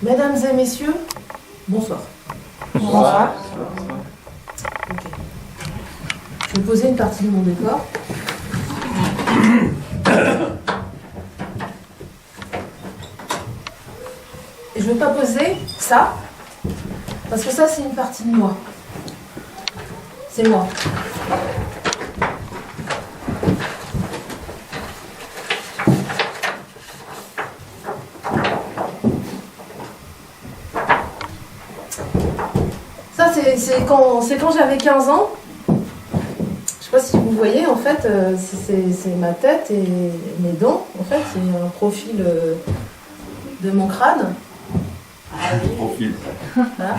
Mesdames et messieurs, bonsoir. Bonsoir. Ok. Je vais poser une partie de mon décor. Et je ne vais pas poser ça, parce que ça c'est une partie de moi. C'est moi. Ça c'est quand j'avais 15 ans. Je sais pas si vous voyez, en fait, c'est ma tête et mes dents. En fait, c'est un profil de mon crâne. Profil. Voilà.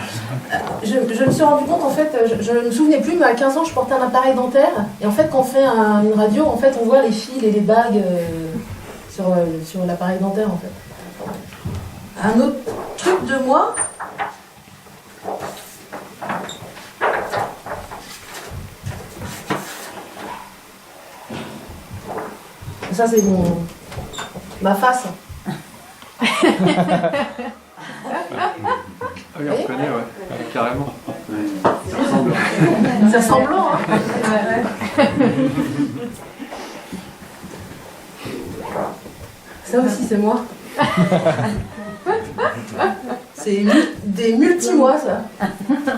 Je me suis rendu compte, en fait, je ne me souvenais plus, mais à 15 ans, je portais un appareil dentaire. Et en fait, quand on fait une radio, en fait, on voit les fils et les bagues sur l'appareil dentaire, en fait. Un autre truc de moi. Ça, c'est ma face. Ah oui, on reconnaît, ouais, carrément. Ça ressemble. C'est ressemblant, hein. Ça aussi, c'est moi. C'est des multi-mois, ça.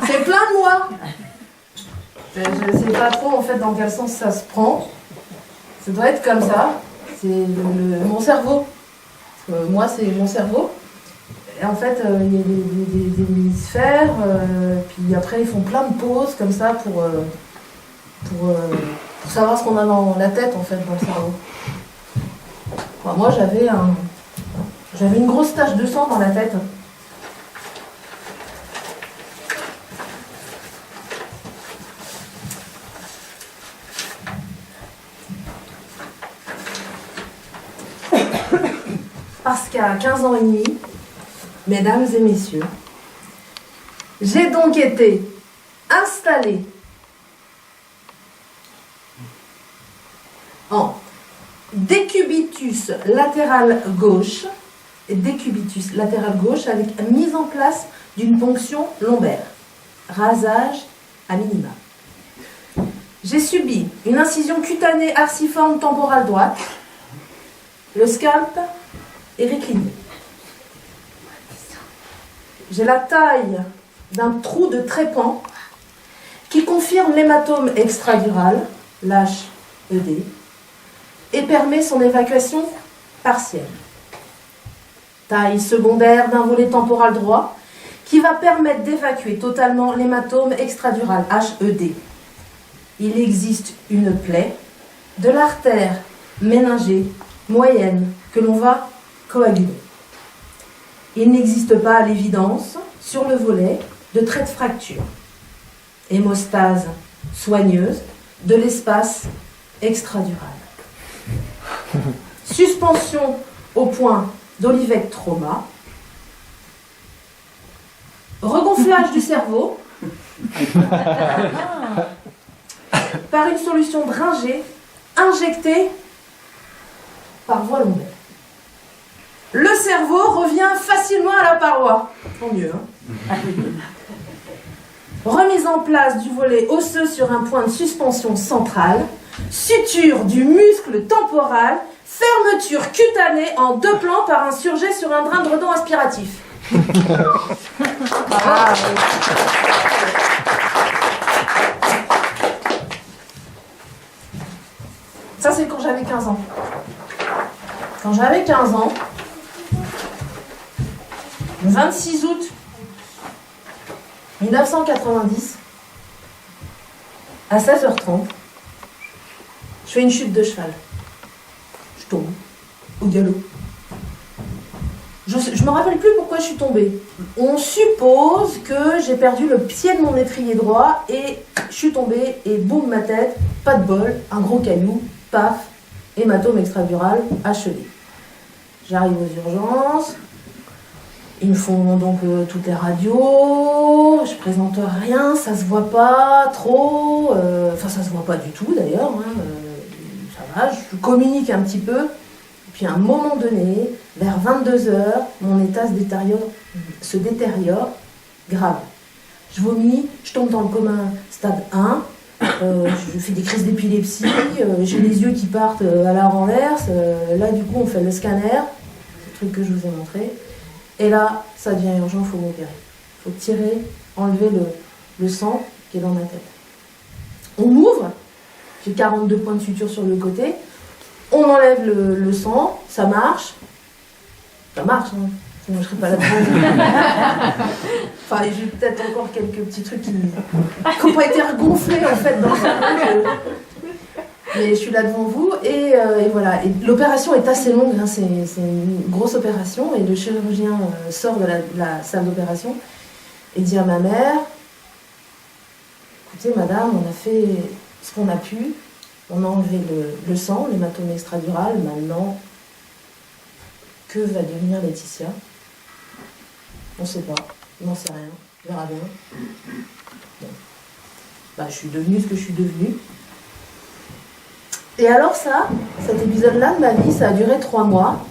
C'est plein de mois. Je ne sais pas trop, en fait, dans quel sens ça se prend. Ça doit être comme ça. C'est mon cerveau. Moi, c'est mon cerveau. Et en fait, il y a des hémisphères, puis après, ils font plein de pauses comme ça pour savoir ce qu'on a dans la tête, en fait, dans le cerveau. Enfin, moi, j'avais une grosse tache de sang dans la tête. Parce qu'à 15 ans et demi, mesdames et messieurs, j'ai donc été installée en décubitus latéral gauche, avec mise en place d'une ponction lombaire, rasage à minima. J'ai subi une incision cutanée arciforme temporale droite, le scalp est récliné. J'ai la taille d'un trou de trépan qui confirme l'hématome extradural, l'HED, et permet son évacuation partielle. Taille secondaire d'un volet temporal droit qui va permettre d'évacuer totalement l'hématome extradural, HED. Il existe une plaie de l'artère méningée moyenne que l'on va coaguler. Il n'existe pas à l'évidence sur le volet de trait de fracture. Hémostase soigneuse de l'espace extradural. Suspension au point d'Olivet trauma. Regonflage du cerveau par une solution Dringer injectée par voie lombaire. Le cerveau revient facilement à la paroi. Tant mieux, hein. Remise en place du volet osseux sur un point de suspension centrale, suture du muscle temporal, fermeture cutanée en 2 plans par un surjet sur un drain de redon aspiratif. Ah, oui. Ça, c'est quand j'avais 15 ans. Quand j'avais 15 ans, le 26 août 1990, à 16h30, je fais une chute de cheval. Je tombe au galop. Je ne me rappelle plus pourquoi je suis tombée. On suppose que j'ai perdu le pied de mon étrier droit et je suis tombée et boum, ma tête, pas de bol, un gros caillou, paf, hématome extradural, HED. J'arrive aux urgences. Ils me font donc toutes les radios, je présente rien, ça se voit pas trop, enfin ça se voit pas du tout d'ailleurs, hein, ça va, je communique un petit peu, et puis à un moment donné, Vers 22 heures, mon état se détériore grave. Je vomis, je tombe dans le coma stade 1, je fais des crises d'épilepsie, j'ai les yeux qui partent à la renverse. Là, du coup, on fait le scanner, c'est le truc que je vous ai montré. Et là, ça devient urgent, il faut m'opérer. Il faut tirer, enlever le sang qui est dans ma tête. On m'ouvre, j'ai 42 points de suture sur le côté, on enlève le sang, ça marche. Ça marche, hein. Sinon je ne serais pas là-dedans. Enfin, j'ai peut-être encore quelques petits trucs qui n'ont pas été regonflés en fait dans le cerveau. Mais je suis là devant vous et voilà. Et l'opération est assez longue, hein. C'est une grosse opération et le chirurgien sort de la salle d'opération et dit à ma mère, écoutez madame, on a fait ce qu'on a pu, on a enlevé le sang, l'hématome extradural, maintenant, que va devenir Laetitia? On ne sait pas, on n'en sait rien, on verra bien. Bon. Bah, je suis devenue ce que je suis devenue. Et alors cet épisode-là de ma vie, ça a duré 3 mois.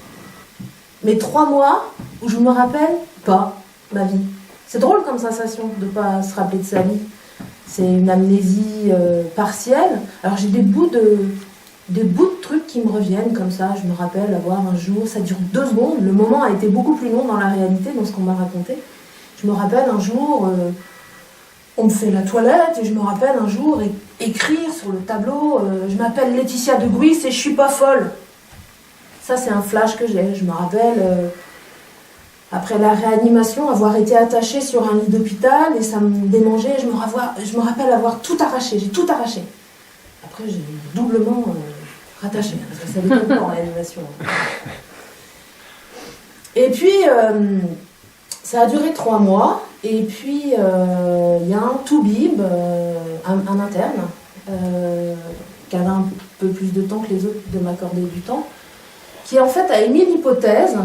Mais 3 mois où je ne me rappelle pas ma vie. C'est drôle comme sensation de ne pas se rappeler de sa vie. C'est une amnésie partielle. Alors j'ai des bouts de trucs qui me reviennent comme ça. Je me rappelle avoir un jour, ça dure 2 secondes. Le moment a été beaucoup plus long dans la réalité, dans ce qu'on m'a raconté. Je me rappelle un jour, on me fait la toilette et je me rappelle un jour écrire sur le tableau, je m'appelle Laetitia de Gruis et je suis pas folle. Ça c'est un flash que j'ai. Je me rappelle, après la réanimation, avoir été attachée sur un lit d'hôpital et ça me démangeait. Je me rappelle avoir tout arraché, j'ai tout arraché. Après j'ai doublement rattaché, parce que ça dépend pas en réanimation. Et puis, ça a duré 3 mois, et puis il y a un toubib, un interne, qui avait un peu plus de temps que les autres de m'accorder du temps, qui en fait a émis l'hypothèse,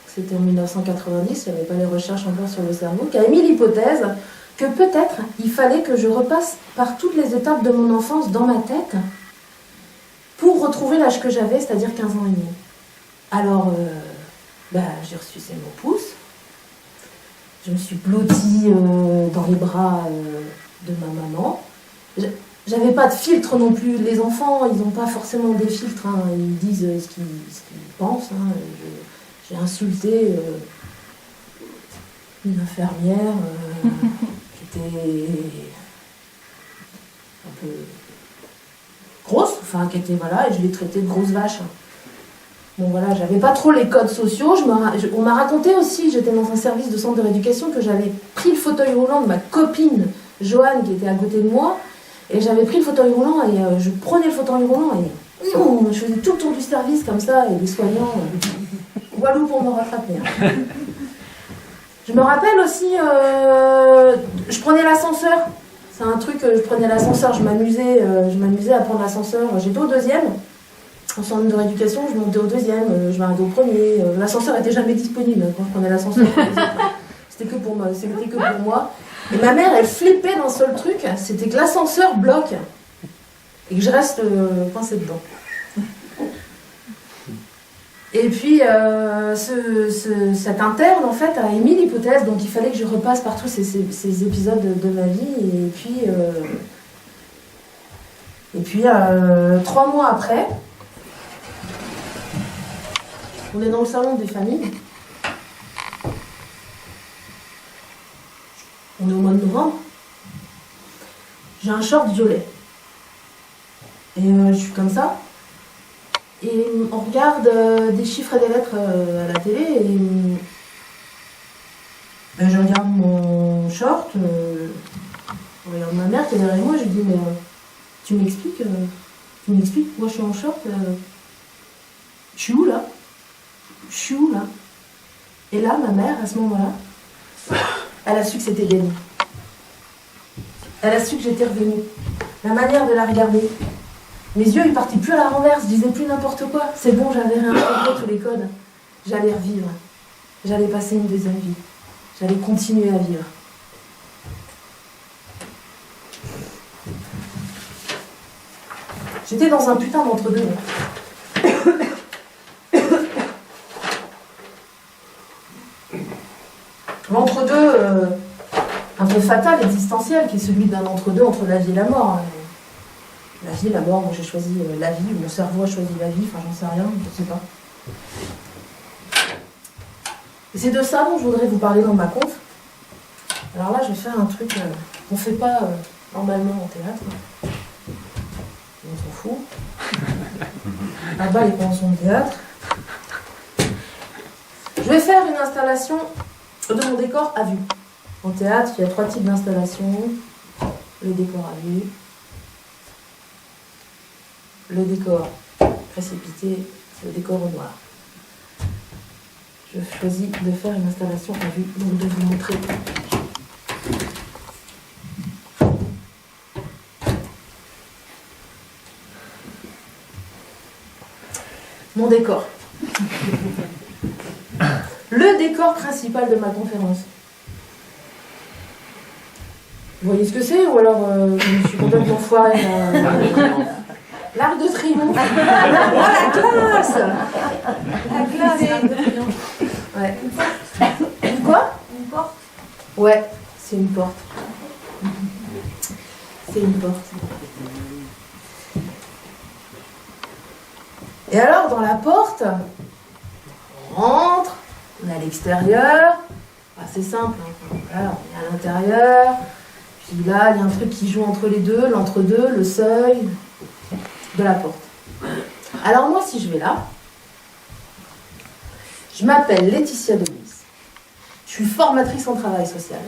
c'était en 1990, il n'y avait pas les recherches encore sur le cerveau, qui a émis l'hypothèse que peut-être il fallait que je repasse par toutes les étapes de mon enfance dans ma tête pour retrouver l'âge que j'avais, c'est-à-dire 15 ans et demi. Alors, j'ai reçu ces mots pouces. Je me suis blottie dans les bras de ma maman. J'avais pas de filtre non plus. Les enfants, ils n'ont pas forcément des filtres. Hein. Ils disent ce qu'ils pensent. Hein. J'ai insulté une infirmière qui était un peu grosse, enfin qui était voilà, et je l'ai traitée de grosse vache. Bon voilà, j'avais pas trop les codes sociaux. On m'a raconté aussi, j'étais dans un service de centre de rééducation, que j'avais pris le fauteuil roulant de ma copine Joanne qui était à côté de moi, et j'avais pris le fauteuil roulant et je prenais le fauteuil roulant et je faisais tout le tour du service comme ça, et les soignants, walou pour me rattraper. Hein. Je me rappelle aussi, je prenais l'ascenseur. C'est un truc, je prenais l'ascenseur, je m'amusais à prendre l'ascenseur. J'étais au 2e, en centre de rééducation, je montais au 2e, je m'arrêtais au 1er. L'ascenseur n'était jamais disponible quand je prenais l'ascenseur. C'était que pour moi. Et ma mère, elle flippait d'un seul truc, c'était que l'ascenseur bloque et que je reste coincée dedans. Et puis, cet interne, en fait, a émis l'hypothèse, donc il fallait que je repasse par tous ces épisodes de ma vie. Et puis 3 mois après, on est dans le salon des familles. On est au mois de novembre. J'ai un short violet. Et je suis comme ça. Et on regarde des chiffres et des lettres à la télé et je regarde mon short, je regarde ma mère qui est derrière moi, je lui dis mais tu m'expliques, moi je suis en short, je suis où là? Et là ma mère à ce moment-là, elle a su que c'était gagné. Elle a su que j'étais revenue. La manière de la regarder. Mes yeux, ils partaient plus à la renverse, je disais plus n'importe quoi. C'est bon, j'avais réintégré tous les codes. J'allais revivre. J'allais passer une deuxième vie. J'allais continuer à vivre. J'étais dans un putain d'entre-deux. l'entre-deux un peu fatal, existentiel, qui est celui d'un entre-deux entre la vie et la mort. La vie, la mort, moi j'ai choisi la vie, ou mon cerveau a choisi la vie, enfin j'en sais rien, je sais pas. Et c'est de ça dont je voudrais vous parler dans ma conf. Alors là, je vais faire un truc qu'on ne fait pas normalement en théâtre. On s'en fout. Là-bas, les conventions de théâtre. Je vais faire une installation de mon décor à vue. En théâtre, il y a 3 types d'installations. Le décor à vue, le décor précipité, le décor au noir. Je choisis de faire une installation à vue, donc de vous montrer. Mon décor. Le décor principal de ma conférence. Vous voyez ce que c'est ou alors je me suis complètement foirée. L'Arc de Triomphe. Oh la classe. La classe, l'Arc de Triomphe. Ouais. Une quoi? Une porte. Ouais, c'est une porte. C'est une porte. Et alors, dans la porte, on rentre, on est à l'extérieur. C'est simple, hein. Voilà, on est à l'intérieur. Puis là, il y a un truc qui joue entre les deux, l'entre-deux, le seuil de la porte. Alors moi, si je vais là, je m'appelle Laetitia Denis. Je suis formatrice en travail social.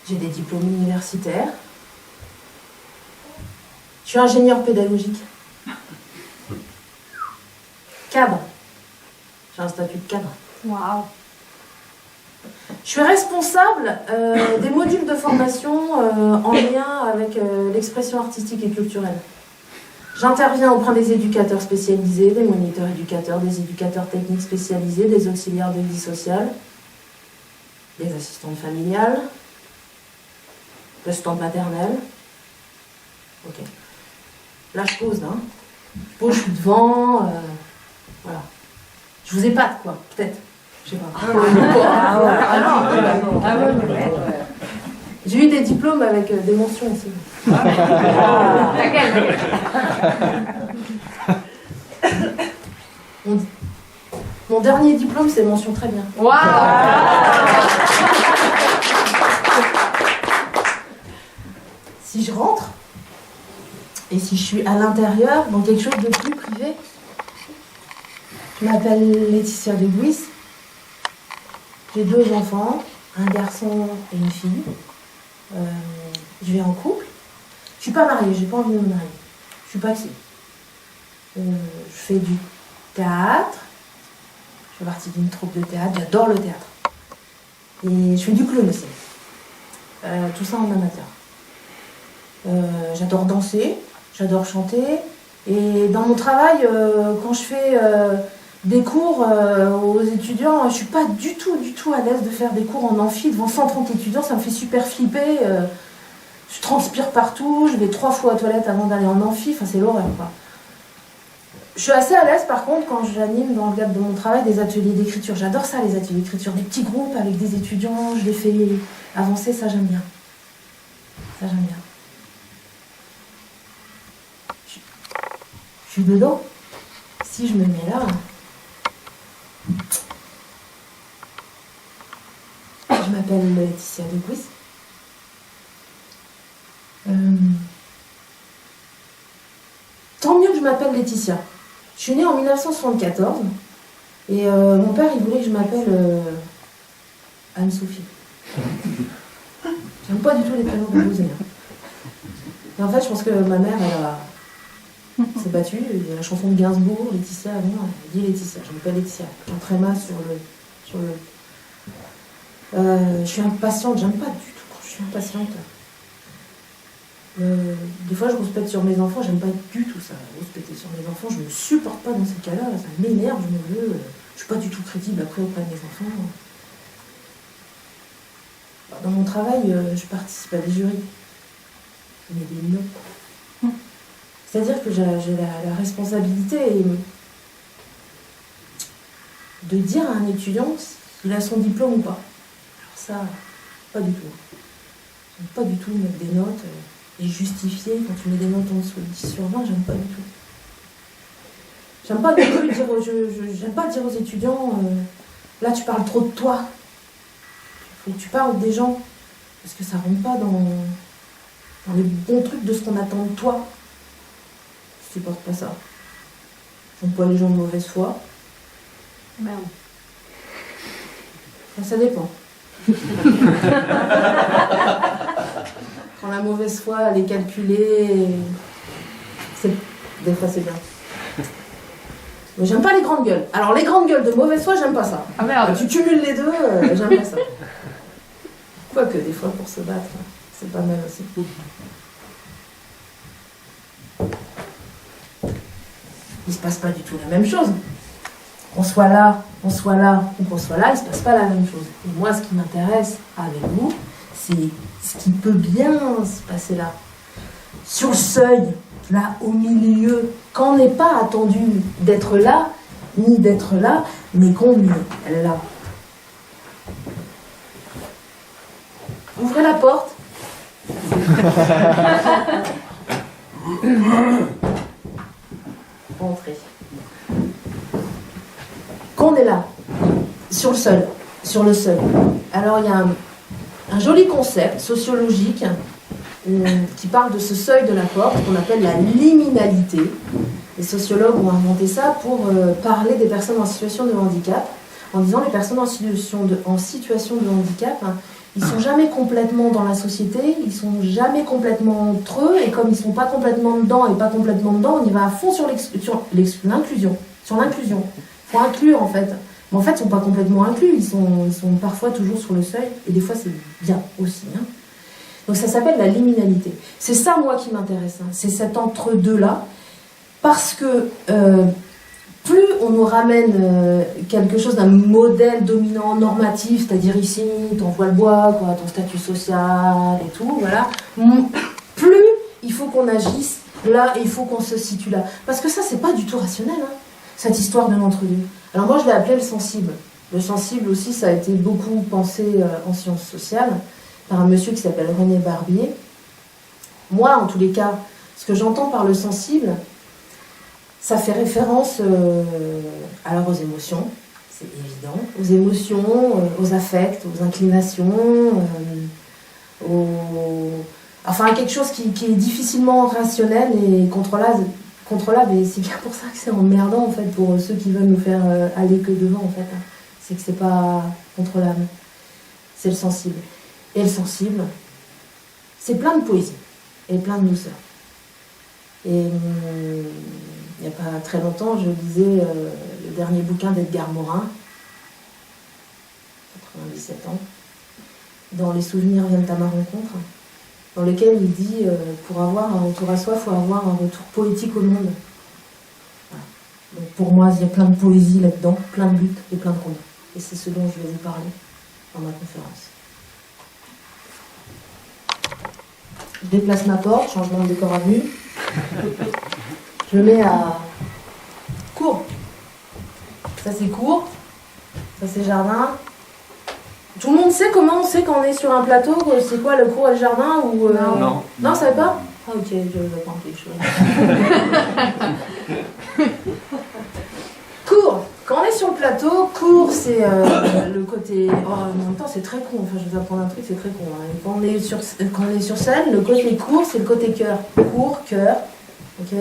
J'ai des diplômes universitaires. Je suis ingénieure pédagogique. Cadre. J'ai un statut de cadre. Waouh. Je suis responsable des modules de formation en lien avec l'expression artistique et culturelle. J'interviens auprès des éducateurs spécialisés, des moniteurs éducateurs, des éducateurs techniques spécialisés, des auxiliaires de vie sociale, des assistantes familiales, l'assistante maternelle. Ok. Là, je pose, hein. Je pose, je suis devant. Voilà. Je vous épate, quoi, peut-être. Je sais pas. J'ai eu des diplômes avec des mentions aussi. Mon dernier diplôme, c'est mention très bien. Waouh. Si je rentre, et si je suis à l'intérieur, dans quelque chose de plus privé, je m'appelle Laetitia Denis. J'ai 2 enfants, un garçon et une fille. Je vis en couple. Je suis pas mariée, j'ai pas envie de me marier. Je suis paxée. Je fais du théâtre. Je fais partie d'une troupe de théâtre. J'adore le théâtre. Et je fais du clown aussi. Tout ça en amateur. J'adore danser, j'adore chanter. Et dans mon travail, quand je fais des cours aux étudiants, je suis pas du tout à l'aise de faire des cours en amphi devant 130 étudiants, ça me fait super flipper. Je transpire partout, je vais 3 fois aux toilettes avant d'aller en amphi, enfin c'est l'horreur, quoi. Je suis assez à l'aise par contre quand j'anime dans le cadre de mon travail des ateliers d'écriture. J'adore ça, les ateliers d'écriture, des petits groupes avec des étudiants, je les fais avancer, ça j'aime bien. Ça j'aime bien. Je suis dedans. Si je me mets là, je m'appelle Laetitia Denis. Tant mieux que je m'appelle Laetitia. Je suis née en 1974 et mon père il voulait que je m'appelle Anne-Sophie. J'aime pas du tout les prénoms composés. Et en fait, je pense que ma mère, s'est battue. Il y a la chanson de Gainsbourg, Laetitia, non, elle dit Laetitia. Je m'appelle Laetitia. Un tréma sur le. Je suis impatiente. J'aime pas du tout quand je suis impatiente. Des fois, je rouspète sur mes enfants. J'aime pas du tout ça. Rouspéter sur mes enfants, je me supporte pas dans ces cas-là. Ça m'énerve. Je me veux. Je suis pas du tout crédible après auprès de mes enfants. Dans mon travail, je participe à des jurys. Je mets des notes. C'est-à-dire que j'ai la responsabilité de dire à un étudiant Il a son diplôme ou pas? Alors ça, pas du tout. J'aime pas du tout mettre des notes et justifier quand tu mets des notes en dessous de 10 sur 20, j'aime pas du tout. J'aime pas non plus dire, j'aime pas dire aux étudiants, là tu parles trop de toi. Il faut que tu parles des gens, parce que ça rentre pas dans les bons trucs de ce qu'on attend de toi. Je supporte pas ça. J'aime pas les gens de mauvaise foi. Merde. Enfin, ça dépend. Quand la mauvaise foi, elle est calculée, des fois c'est bien. Mais j'aime pas les grandes gueules. Alors les grandes gueules de mauvaise foi, j'aime pas ça. Ah merde. Tu cumules les deux, j'aime pas ça. Quoique des fois pour se battre, c'est pas mal aussi. Il se passe pas du tout la même chose. Qu'on soit là ou qu'on soit là, il se passe pas la même chose. Et moi, ce qui m'intéresse avec vous, c'est ce qui peut bien se passer là. Sur le seuil, là, au milieu, quand on n'est pas attendu d'être là, ni d'être là, mais qu'on est là. Ouvrez la porte. Entrez. Qu'on est là, sur le seuil. Alors il y a un joli concept sociologique qui parle de ce seuil de la porte qu'on appelle la liminalité. Les sociologues ont inventé ça pour parler des personnes en situation de handicap, en disant les personnes en situation de handicap, ils sont jamais complètement dans la société, ils sont jamais complètement entre eux, et comme ils sont pas complètement dedans et pas complètement dedans, on y va à fond sur l'inclusion. Il faut inclure en fait. Mais en fait, ils sont pas complètement inclus, ils sont parfois toujours sur le seuil, et des fois c'est bien aussi. Donc ça s'appelle la liminalité. C'est ça, moi, qui m'intéresse. C'est cet entre-deux-là, parce que plus on nous ramène quelque chose d'un modèle dominant normatif, c'est-à-dire ici, t'envoies le bois, quoi, ton statut social et tout, voilà, plus il faut qu'on agisse là et il faut qu'on se situe là. Parce que ça, c'est pas du tout rationnel, cette histoire de l'entre-deux. Alors moi, je l'ai appelé le sensible. Le sensible aussi, ça a été beaucoup pensé en sciences sociales par un monsieur qui s'appelle René Barbier. Moi, en tous les cas, ce que j'entends par le sensible, ça fait référence alors aux émotions, c'est évident, aux émotions, aux affects, aux inclinations, enfin à quelque chose qui est difficilement rationnel et contrôlable, et c'est bien pour ça que c'est emmerdant en fait pour ceux qui veulent nous faire aller que devant en fait. C'est que c'est pas contrôlable, c'est le sensible. Et le sensible, c'est plein de poésie et plein de douceur. Et il n'y a pas très longtemps, je lisais le dernier bouquin d'Edgar Morin, 97 ans, dans Les souvenirs viennent à ma rencontre, dans lequel il dit pour avoir un retour à soi, il faut avoir un retour poétique au monde. Voilà. Donc pour moi, il y a plein de poésie là-dedans, plein de luttes et plein de combats. Et c'est ce dont je vais vous parler dans ma conférence. Je déplace ma porte, changement de décor à vue. Je le mets à court. Ça c'est court. Ça c'est jardin. Tout le monde sait comment on sait quand on est sur un plateau, c'est quoi le court et le jardin ou Non. Non, vous savez pas? Ah ok, je vais apprendre quelque chose. Court. Quand on est sur le plateau, court c'est le côté... Oh, en même temps c'est très con, enfin je vais vous apprendre un truc, c'est très con. Quand on est sur scène, le côté court c'est le côté cœur. Court, cœur, ok?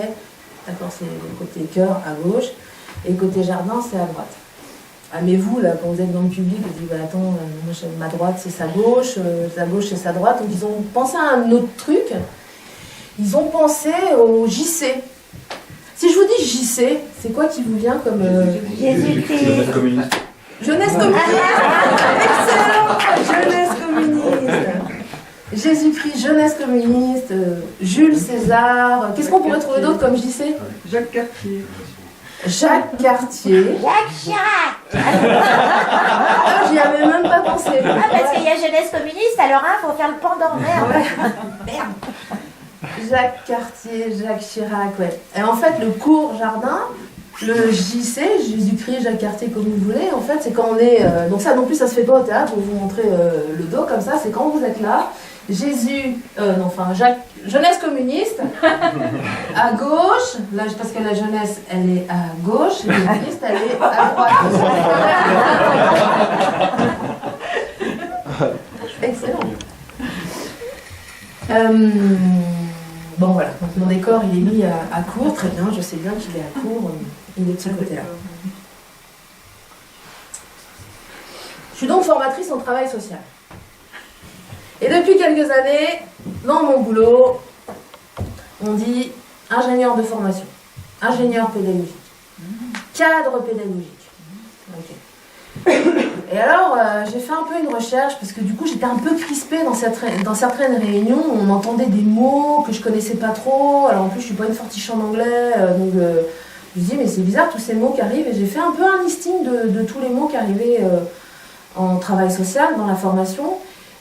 D'accord, c'est le côté cœur à gauche, et le côté jardin c'est à droite. Ah mais vous là, quand vous êtes dans le public, vous dites bah attends, moi, ma droite c'est sa gauche c'est sa droite, donc ils ont pensé à un autre truc, ils ont pensé au JC. Si je vous dis JC, c'est quoi qui vous vient comme... Jeunesse communiste. Jeunesse communiste. Excellent. Jeunesse communiste. Jésus-Christ, jeunesse communiste, Jules César, qu'est-ce qu'on pourrait trouver d'autre comme JC? Jacques Cartier. Jacques Cartier. Jacques Chirac. Ah, j'y avais même pas pensé. Ah, parce qu'il y a jeunesse communiste, alors faut faire le pendant. Merde. Merde. Jacques Cartier, Jacques Chirac, ouais. Et en fait, le court jardin, Le JC, Jésus-Christ, Jacques Cartier, comme vous voulez, en fait, c'est quand on est... donc ça non plus, ça se fait pas au théâtre, pour vous montrer le dos comme ça, c'est quand vous êtes là, Jésus, Jacques, jeunesse communiste, à gauche, là, parce que la jeunesse, elle est à gauche, et le Christ, elle est à droite. Excellent. Bon voilà, donc mon décor il est mis à court, très bien, je sais bien qu'il est à court, il est de ce côté-là. Je suis donc formatrice en travail social. Et depuis quelques années, dans mon boulot, on dit ingénieur de formation, ingénieur pédagogique, cadre pédagogique. Okay. Et alors, j'ai fait un peu une recherche, parce que du coup, j'étais un peu crispée dans certaines réunions, où on entendait des mots que je connaissais pas trop, alors en plus, je suis pas une fortiche en anglais, donc je me dis, mais c'est bizarre, tous ces mots qui arrivent, et j'ai fait un peu un listing de tous les mots qui arrivaient en travail social, dans la formation,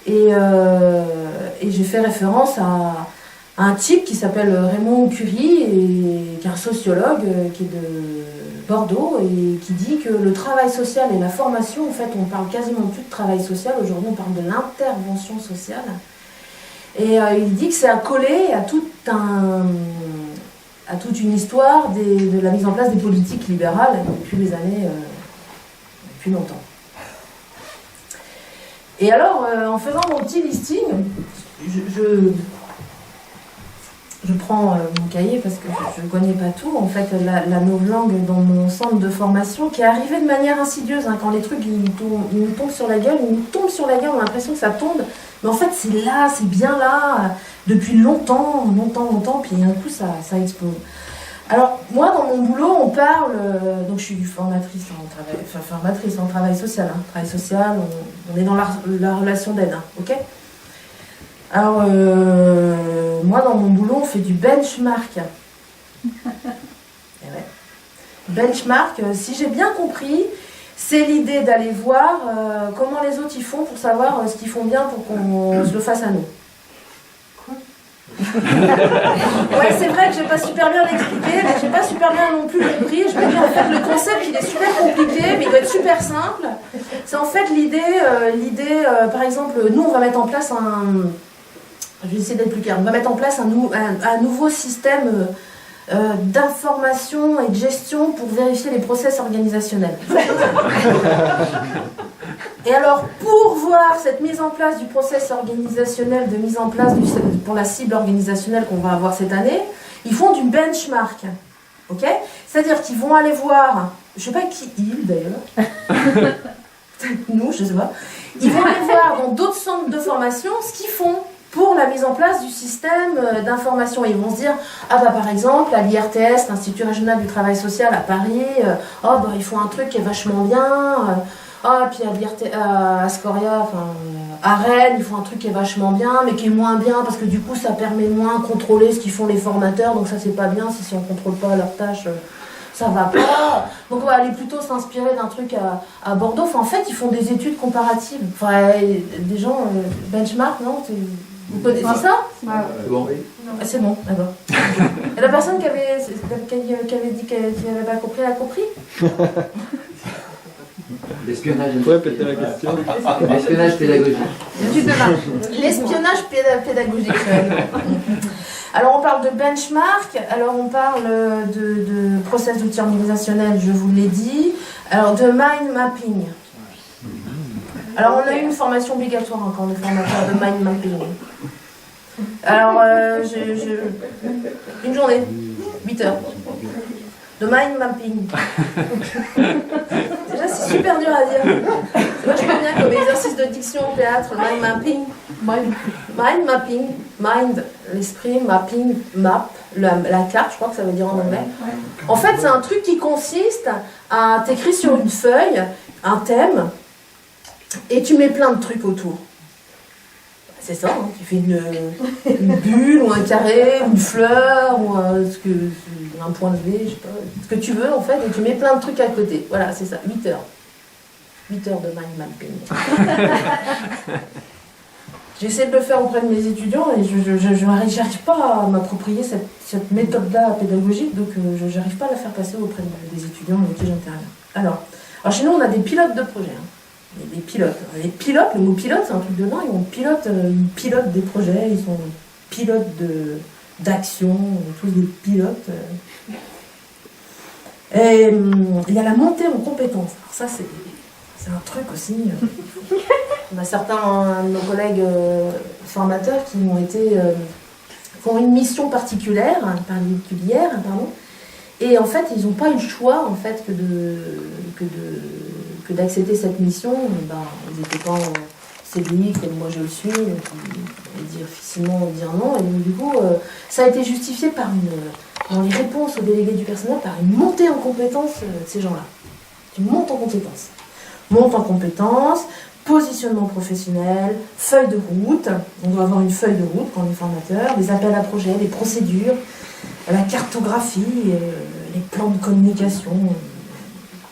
et j'ai fait référence à un type qui s'appelle Raymond Curie, et qui est un sociologue qui est de Bordeaux, et qui dit que le travail social et la formation, en fait, on parle quasiment plus de travail social, aujourd'hui on parle de l'intervention sociale, et il dit que c'est accolé à toute une histoire de la mise en place des politiques libérales depuis les années, depuis longtemps. Et alors, en faisant mon petit listing, je prends mon cahier parce que je ne connais pas tout. En fait, la novlangue dans mon centre de formation qui est arrivée de manière insidieuse. Hein, quand les trucs ils nous tombent sur la gueule, on a l'impression que ça tombe. Mais en fait, c'est là, c'est bien là, depuis longtemps, puis d'un coup, ça explose. Alors, moi, dans mon boulot, on parle... donc, je suis formatrice en travail social. Hein, travail social, on est dans la relation d'aide, hein, ok ? Alors, moi, dans mon boulot, on fait du benchmark. Et ouais. Benchmark, si j'ai bien compris, c'est l'idée d'aller voir comment les autres y font pour savoir ce qu'ils font bien pour qu'on se le fasse à nous. Ouais, c'est vrai que j'ai pas super bien expliqué, mais j'ai pas super bien non plus compris. Je me dis en fait le concept il est super compliqué, mais il doit être super simple. C'est en fait l'idée, par exemple, nous on va mettre en place je vais essayer d'être plus clair. On va mettre en place un nouveau système d'information et de gestion pour vérifier les process organisationnels. Et alors, pour voir cette mise en place du process organisationnel, de mise en place pour la cible organisationnelle qu'on va avoir cette année, ils font du benchmark. Ok ? C'est-à-dire qu'ils vont aller voir, je ne sais pas qui d'ailleurs, peut-être nous, je ne sais pas, ils vont aller voir dans d'autres centres de formation ce qu'ils font pour la mise en place du système d'information. Ils vont se dire, par exemple, à l'IRTS, l'Institut Régional du Travail Social à Paris, ils font un truc qui est vachement bien, puis à Scoria, à Rennes, ils font un truc qui est vachement bien, mais qui est moins bien, parce que du coup, ça permet de moins contrôler ce qu'ils font les formateurs, donc ça, c'est pas bien, si on ne contrôle pas leurs tâches, ça va pas. Donc on va aller plutôt s'inspirer d'un truc à Bordeaux. En fait, ils font des études comparatives. Des gens, benchmark, non ? Vous connaissez ça ? Bon. C'est bon, d'accord. Et la personne qui avait dit qu'elle n'avait pas compris, elle a compris ? L'espionnage. Ouais, peut-être la question. L'espionnage pédagogique. L'espionnage pédagogique. Alors on parle de benchmark, alors on parle de process d'outils organisationnels, je vous l'ai dit. Alors de mind mapping. Alors on a eu une formation obligatoire encore de formateur de mind mapping. Alors une journée, 8 heures. De mind mapping. Déjà, c'est super dur à dire. C'est vachement bien comme exercice de diction au théâtre, mind mapping. Mind mapping. Mind, l'esprit, mapping, map, la carte, je crois que ça veut dire en anglais. En fait, c'est un truc qui consiste à t'écrire sur une feuille un thème et tu mets plein de trucs autour. C'est ça, hein. Tu fais une bulle ou un carré, ou une fleur, ou un point de V, je sais pas, ce que tu veux en fait, et tu mets plein de trucs à côté. Voilà, c'est ça, 8 heures. 8 heures de mind mapping. J'essaie de le faire auprès de mes étudiants et je n'arrive pas à m'approprier cette méthode-là pédagogique, donc je n'arrive pas à la faire passer auprès des étudiants avec qui j'interviens. Alors, chez nous, on a des pilotes de projet. Hein. Des pilotes. Les pilotes, le mot pilote, c'est un truc de dingue. Ils pilotent des projets, ils sont pilotes d'action, tous des pilotes. Et il y a la montée en compétences. Alors ça, c'est un truc aussi. On a certains de nos collègues formateurs qui ont une mission particulière, et en fait, ils n'ont pas eu le choix en fait, que d'accepter cette mission. Ils n'étaient pas en CDI comme moi je le suis, et difficilement dire non. Et donc, du coup, ça a été justifié dans les réponses aux délégués du personnel par une montée en compétences de ces gens-là. Tu montes en compétences. Monte en compétences, positionnement professionnel, feuille de route. On doit avoir une feuille de route quand on est formateur, les appels à projets, les procédures, la cartographie, les plans de communication,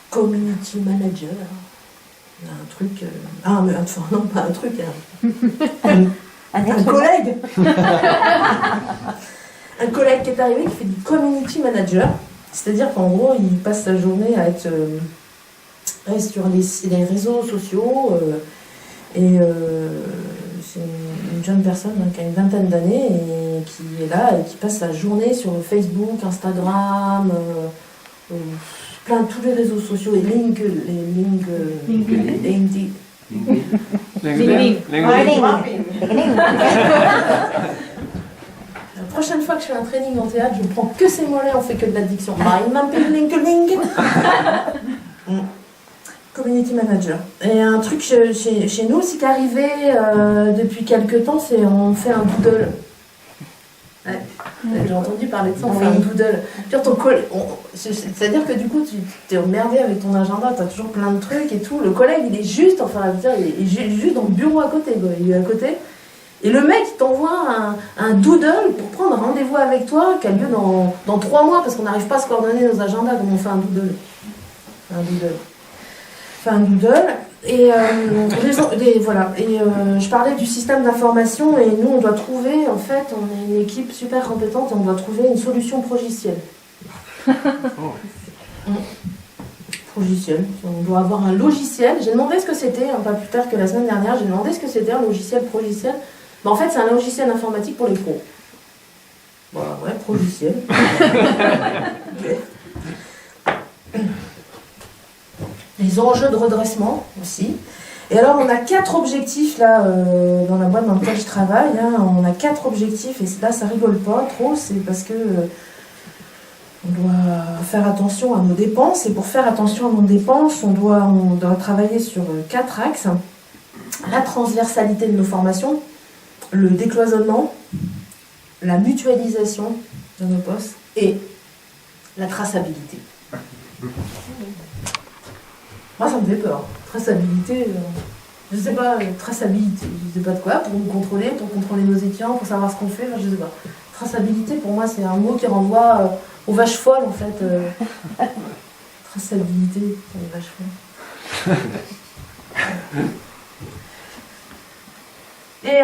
community manager. Un truc. Non, pas un truc. Un collègue. Un collègue qui est arrivé qui fait du community manager. C'est-à-dire qu'en gros, il passe sa journée à être sur les réseaux sociaux. C'est une jeune personne qui a une vingtaine d'années et qui est là et qui passe sa journée sur Facebook, Instagram, tous les réseaux sociaux et La prochaine fois que je fais un training en théâtre, je ne prends que ces mots-là, on fait que de l'addiction. Community manager. Et un truc chez nous aussi qui est arrivé depuis quelques temps, c'est on fait un doodle. Ouais. J'ai entendu parler de ça, on fait un doodle. C'est-à-dire que du coup, tu t'es emmerdé avec ton agenda, tu as toujours plein de trucs et tout. Le collègue, il est juste, il est juste dans le bureau à côté, quoi. Il est à côté. Et le mec, il t'envoie un doodle pour prendre un rendez-vous avec toi qui a lieu dans 3 mois parce qu'on n'arrive pas à se coordonner nos agendas comme on fait un doodle. Un doodle. Et voilà. Et je parlais du système d'information et nous, on doit trouver, en fait, on est une équipe super compétente et on doit trouver une solution progicielle. Progiciel. On doit avoir un logiciel. J'ai demandé ce que c'était, pas plus tard que la semaine dernière, j'ai demandé ce que c'était un logiciel progiciel. En fait, c'est un logiciel informatique pour les pros. Voilà, ouais, progiciel. Les enjeux de redressement aussi. Et alors, on a 4 objectifs là, dans la boîte dans laquelle je travaille. Hein, on a 4 objectifs et là, ça rigole pas trop. C'est parce que on doit faire attention à nos dépenses. Et pour faire attention à nos dépenses, on doit travailler sur 4 axes. La transversalité de nos formations, le décloisonnement, la mutualisation de nos postes et la traçabilité. Moi, ça me fait peur. Traçabilité, je sais pas, traçabilité, je sais pas de quoi, pour nous contrôler, pour contrôler nos étudiants, pour savoir ce qu'on fait, je sais pas. Traçabilité, pour moi, c'est un mot qui renvoie aux vaches folles, en fait. Traçabilité, c'est les vaches folles. Et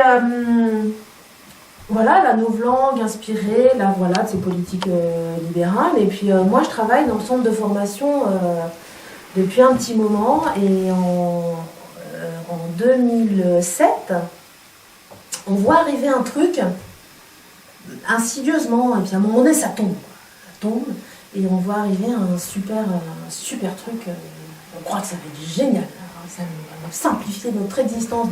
voilà, la novlangue inspirée, là, voilà, de ces politiques libérales. Et puis, moi, je travaille dans le centre de formation depuis un petit moment, et en 2007, on voit arriver un truc insidieusement, et puis à un moment donné, ça tombe, et on voit arriver un super truc. On croit que ça va être génial, ça va simplifier notre existence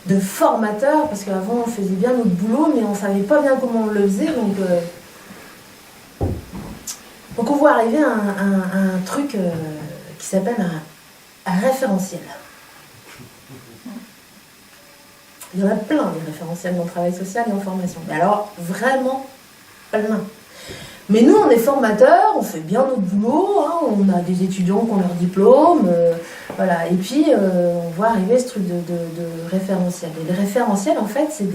de formateur, parce qu'avant on faisait bien notre boulot, mais on ne savait pas bien comment on le faisait, donc on voit arriver un truc qui s'appelle un référentiel. Il y en a plein des référentiels dans le travail social et en formation. Mais alors, vraiment plein. Mais nous, on est formateurs, on fait bien notre boulot, hein, on a des étudiants qui ont leur diplôme, voilà. Et puis, on voit arriver ce truc de référentiel. Et les référentiels, en fait, c'est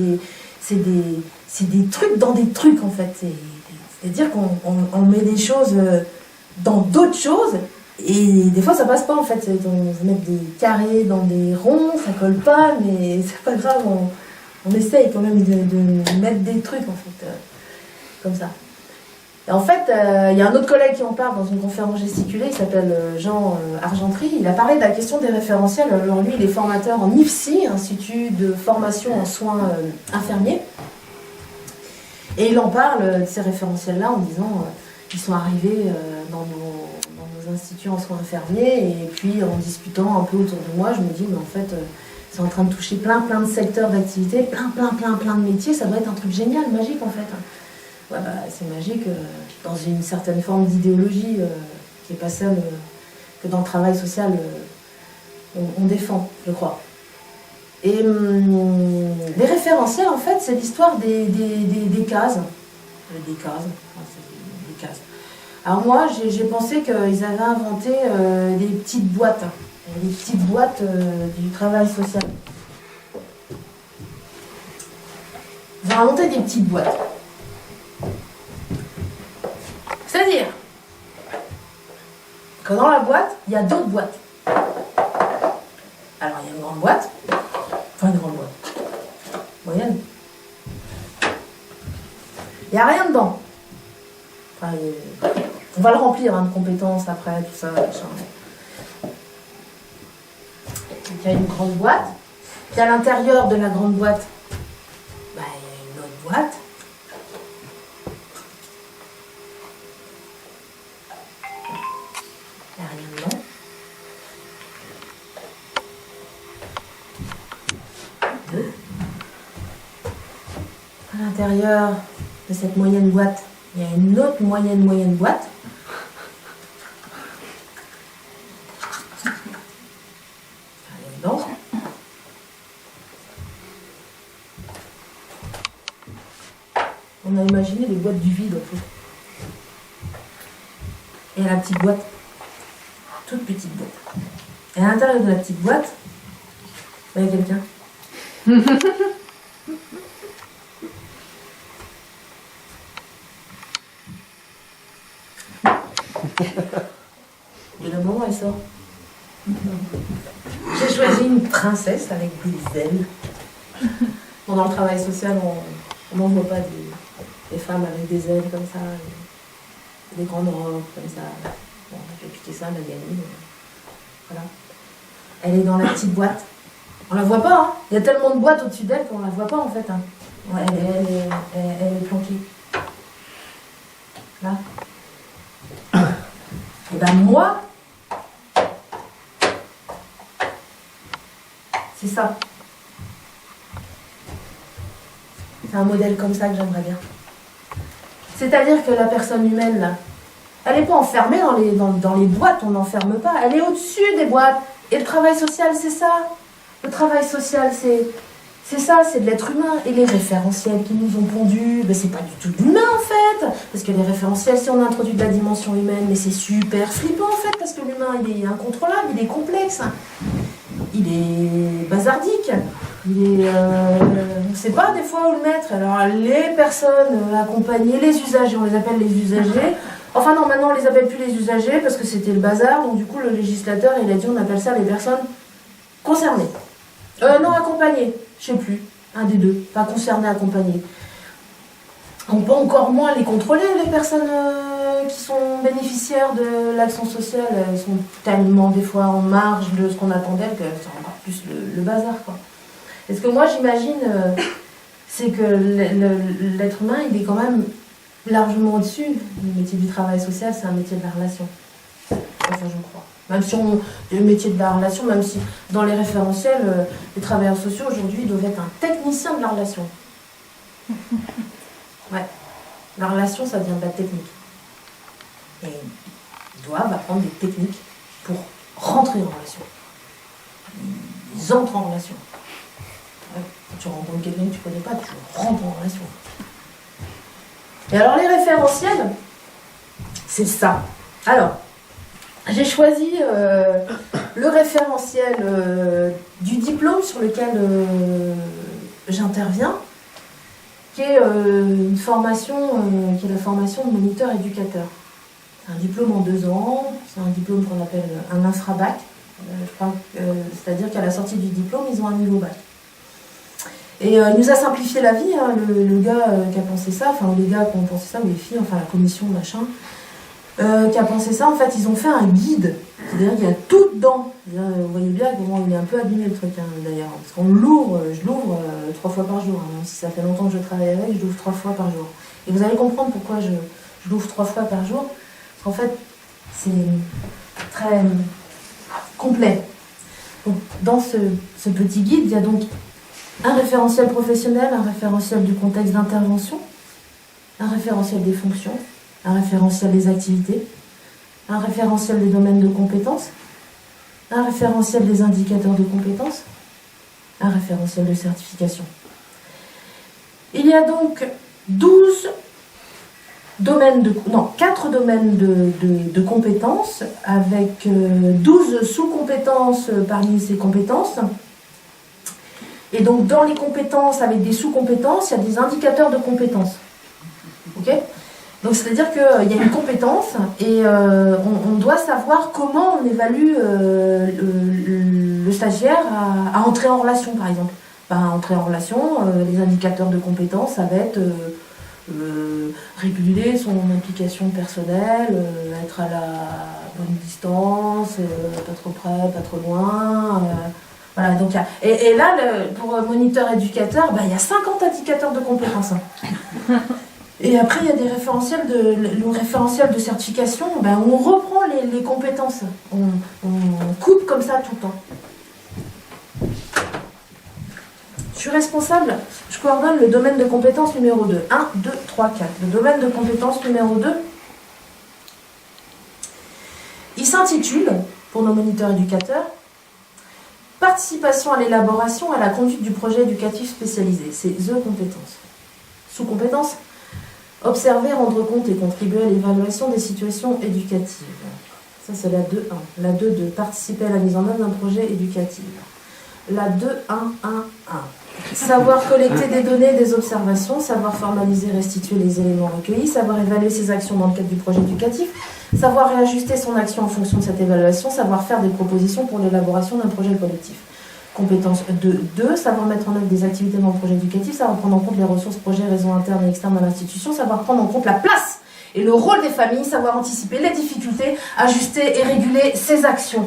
des trucs dans des trucs, en fait. C'est-à-dire qu'on met des choses dans d'autres choses, et des fois, ça passe pas, en fait. On met des carrés dans des ronds, ça colle pas, mais c'est pas grave, On essaye quand même de mettre des trucs, en fait, comme ça. Et en fait, il y a un autre collègue qui en parle dans une conférence gesticulée, il s'appelle Jean Argentry. Il a parlé de la question des référentiels. Alors lui, il est formateur en IFSI, Institut de formation en soins infirmiers. Et il en parle de ces référentiels-là en disant qu'ils sont arrivés dans nos instituts en soins infirmiers. Et puis, en discutant un peu autour de moi, je me dis, mais en fait, c'est en train de toucher plein de secteurs d'activité, plein de métiers. Ça doit être un truc génial, magique, en fait. Ouais, bah, c'est magique dans une certaine forme d'idéologie qui n'est pas celle que dans le travail social on défend, je crois. Et les référentiels, en fait, c'est l'histoire des cases. Des cases. Alors moi, j'ai pensé qu'ils avaient inventé des petites boîtes. Des petites boîtes du travail social. Ils ont inventé des petites boîtes. C'est-à-dire que dans la boîte, il y a d'autres boîtes. Alors, il y a une grande boîte, enfin une grande boîte, moyenne. Il n'y a rien dedans. Enfin, on va le remplir de compétences après, tout ça. Il y a une grande boîte, puis à l'intérieur de la grande boîte, bah, il y a une autre boîte. Il n'y a rien dedans. Deux. À l'intérieur de cette moyenne boîte, il y a une autre moyenne boîte. Rien dedans. On a imaginé les boîtes du vide, en fait. Et la petite boîte. Toute petite boîte. Et à l'intérieur de la petite boîte, il y a quelqu'un. Et le moment, elle sort. J'ai choisi une princesse avec des ailes. Bon, dans le travail social, on n'en voit pas des femmes avec des ailes comme ça, des grandes robes comme ça. Bon, j'ai piqué ça, la gamine. Voilà. Elle est dans la petite boîte. On la voit pas, hein. Il y a tellement de boîtes au-dessus d'elle qu'on la voit pas en fait. Hein. Ouais, elle est planquée. Là. Et ben moi, c'est ça. C'est un modèle comme ça que j'aimerais bien. C'est-à-dire que la personne humaine, là, elle n'est pas enfermée dans les boîtes, on n'enferme pas. Elle est au-dessus des boîtes. Et le travail social, c'est ça. Le travail social, c'est ça, c'est de l'être humain. Et les référentiels qui nous ont pondus, ben, c'est pas du tout de l'humain, en fait. Parce que les référentiels, si on introduit de la dimension humaine, mais c'est super flippant, en fait, parce que l'humain, il est incontrôlable, il est complexe. Il est bazardique. Il est, on ne sait pas des fois où le mettre. Alors, les personnes accompagnées, les usagers, on les appelle les usagers. Enfin non, maintenant on les appelle plus les usagers parce que c'était le bazar, donc du coup le législateur il a dit on appelle ça les personnes concernées. Non, accompagnées, je sais plus, un des deux, pas concernées, accompagnées. On peut encore moins les contrôler, les personnes qui sont bénéficiaires de l'action sociale, elles sont tellement des fois en marge de ce qu'on attendait que c'est encore plus le bazar, quoi. Et ce que moi j'imagine, c'est que l'être humain il est quand même largement au-dessus. Le métier du travail social, c'est un métier de la relation. Ça, je crois. Même si le métier de la relation, même si dans les référentiels, les travailleurs sociaux aujourd'hui doivent être un technicien de la relation. Ouais. La relation, ça vient de la technique. Et ils doivent apprendre des techniques pour rentrer en relation. Ils entrent en relation. Ouais. Quand tu rencontres quelqu'un que tu ne connais pas, tu rentres en relation. Et alors les référentiels, c'est ça. Alors, j'ai choisi le référentiel du diplôme sur lequel j'interviens, qui est une formation, qui est la formation de moniteur éducateur. C'est un diplôme en 2 ans, c'est un diplôme qu'on appelle un infrabac. C'est-à-dire qu'à la sortie du diplôme, ils ont un niveau bac. Et il nous a simplifié la vie, hein, le gars qui a pensé ça, enfin les gars qui ont pensé ça, ou les filles, enfin la commission, machin, qui a pensé ça, en fait, ils ont fait un guide. C'est-à-dire qu'il y a tout dedans. Vous voyez bien comment il est un peu abîmé le truc, hein, d'ailleurs. Parce qu'on l'ouvre, je l'ouvre 3 fois par jour. Hein, même si ça fait longtemps que je travaille avec, je l'ouvre 3 fois par jour. Et vous allez comprendre pourquoi je l'ouvre 3 fois par jour. Parce qu'en fait, c'est très complet. Donc, dans ce petit guide, il y a donc un référentiel professionnel, un référentiel du contexte d'intervention, un référentiel des fonctions, un référentiel des activités, un référentiel des domaines de compétences, un référentiel des indicateurs de compétences, un référentiel de certification. Il y a donc 4 domaines de compétences avec 12 sous-compétences parmi ces compétences. Et donc dans les compétences avec des sous-compétences, il y a des indicateurs de compétences. Ok ? Donc c'est-à-dire qu'il y a une compétence et on doit savoir comment on évalue le stagiaire à entrer en relation, par exemple. Entrer en relation, les indicateurs de compétences, ça va être réguler son implication personnelle, être à la bonne distance, pas trop près, pas trop loin. Voilà, donc, et là, pour moniteur éducateur, il y a 50 indicateurs de compétences. Et après, il y a des référentiels le référentiel de certification, où on reprend les compétences. On coupe comme ça tout le temps. Je suis responsable, je coordonne le domaine de compétences numéro 2. 1, 2, 3, 4. Le domaine de compétences numéro 2, il s'intitule, pour nos moniteurs éducateurs, Participation à l'élaboration et à la conduite du projet éducatif spécialisé. C'est The compétences. Sous-compétences, observer, rendre compte et contribuer à l'évaluation des situations éducatives. Ça, c'est la 2.1. La 2.2, participer à la mise en œuvre d'un projet éducatif. La 2.1.1.1. Savoir collecter des données et des observations, savoir formaliser et restituer les éléments recueillis, savoir évaluer ses actions dans le cadre du projet éducatif, savoir réajuster son action en fonction de cette évaluation, savoir faire des propositions pour l'élaboration d'un projet collectif. Compétence 2, savoir mettre en œuvre des activités dans le projet éducatif, savoir prendre en compte les ressources, projets, réseaux internes et externes de l'institution, savoir prendre en compte la place et le rôle des familles, savoir anticiper les difficultés, ajuster et réguler ses actions.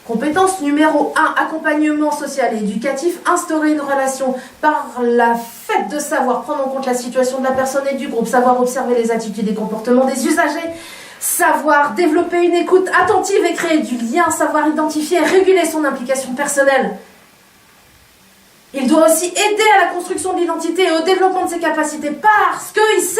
Compétence numéro 1, accompagnement social et éducatif, instaurer une relation par la fait de savoir prendre en compte la situation de la personne et du groupe, savoir observer les attitudes et comportements des usagers, savoir développer une écoute attentive et créer du lien, savoir identifier et réguler son implication personnelle. Il doit aussi aider à la construction de l'identité et au développement de ses capacités parce qu'il sait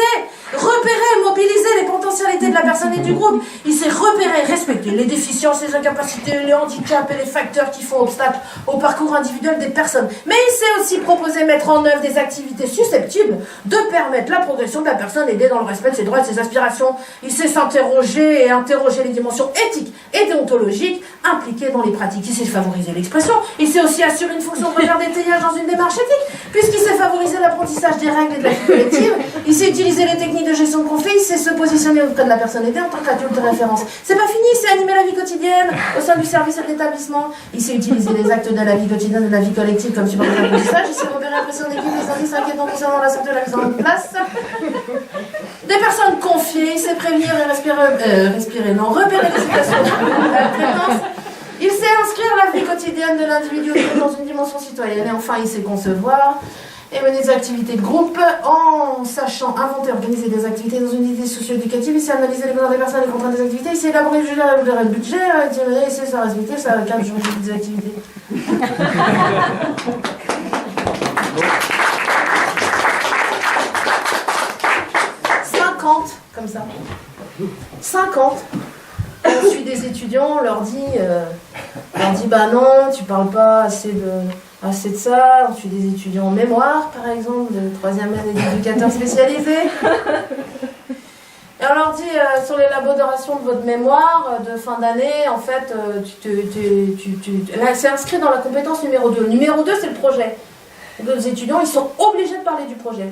repérer et mobiliser les potentialités de la personne et du groupe. Il sait repérer, respecter les déficiences, les incapacités, les handicaps et les facteurs qui font obstacle au parcours individuel des personnes. Mais il sait aussi proposer, mettre en œuvre des activités susceptibles de permettre la progression de la personne, aider dans le respect de ses droits et de ses aspirations. Il sait s'interroger et interroger les dimensions éthiques et déontologiques impliquées dans les pratiques. Il sait favoriser l'expression. Il sait aussi assurer une fonction de regard d'étayage dans une démarche éthique, puisqu'il sait favoriser l'apprentissage des règles et de la vie collective, il sait utiliser les techniques de gestion de conflit, il sait se positionner auprès de la personne aidée en tant qu'adulte de référence. C'est pas fini, il sait animer la vie quotidienne au sein du service et de l'établissement, il sait utiliser les actes de la vie quotidienne et de la vie collective comme support d'apprentissage, il sait repérer la pression d'équipe, les indices inquiétants concernant la santé de la mise en place des personnes confiées, il sait prévenir et repérer les situations de prévenance. Il sait inscrire la vie quotidienne de l'individu dans une dimension citoyenne. Et enfin, il sait concevoir et mener des activités de groupe en sachant inventer, organiser des activités dans une unité socio-éducative. Il sait analyser les besoins des personnes et les contraintes des activités. Il sait élaborer le budget, il sait ça respecter, ça cadre juridique des activités. 50 comme ça. 50. On suit des étudiants, on leur dit bah non, tu parles pas assez de ça. On suit des étudiants en mémoire, par exemple, de 3e année d'éducateurs spécialisés. Et on leur dit sur l'élaboration de votre mémoire de fin d'année, en fait, là, c'est inscrit dans la compétence numéro 2. Le numéro 2, c'est le projet. Donc, les étudiants, ils sont obligés de parler du projet.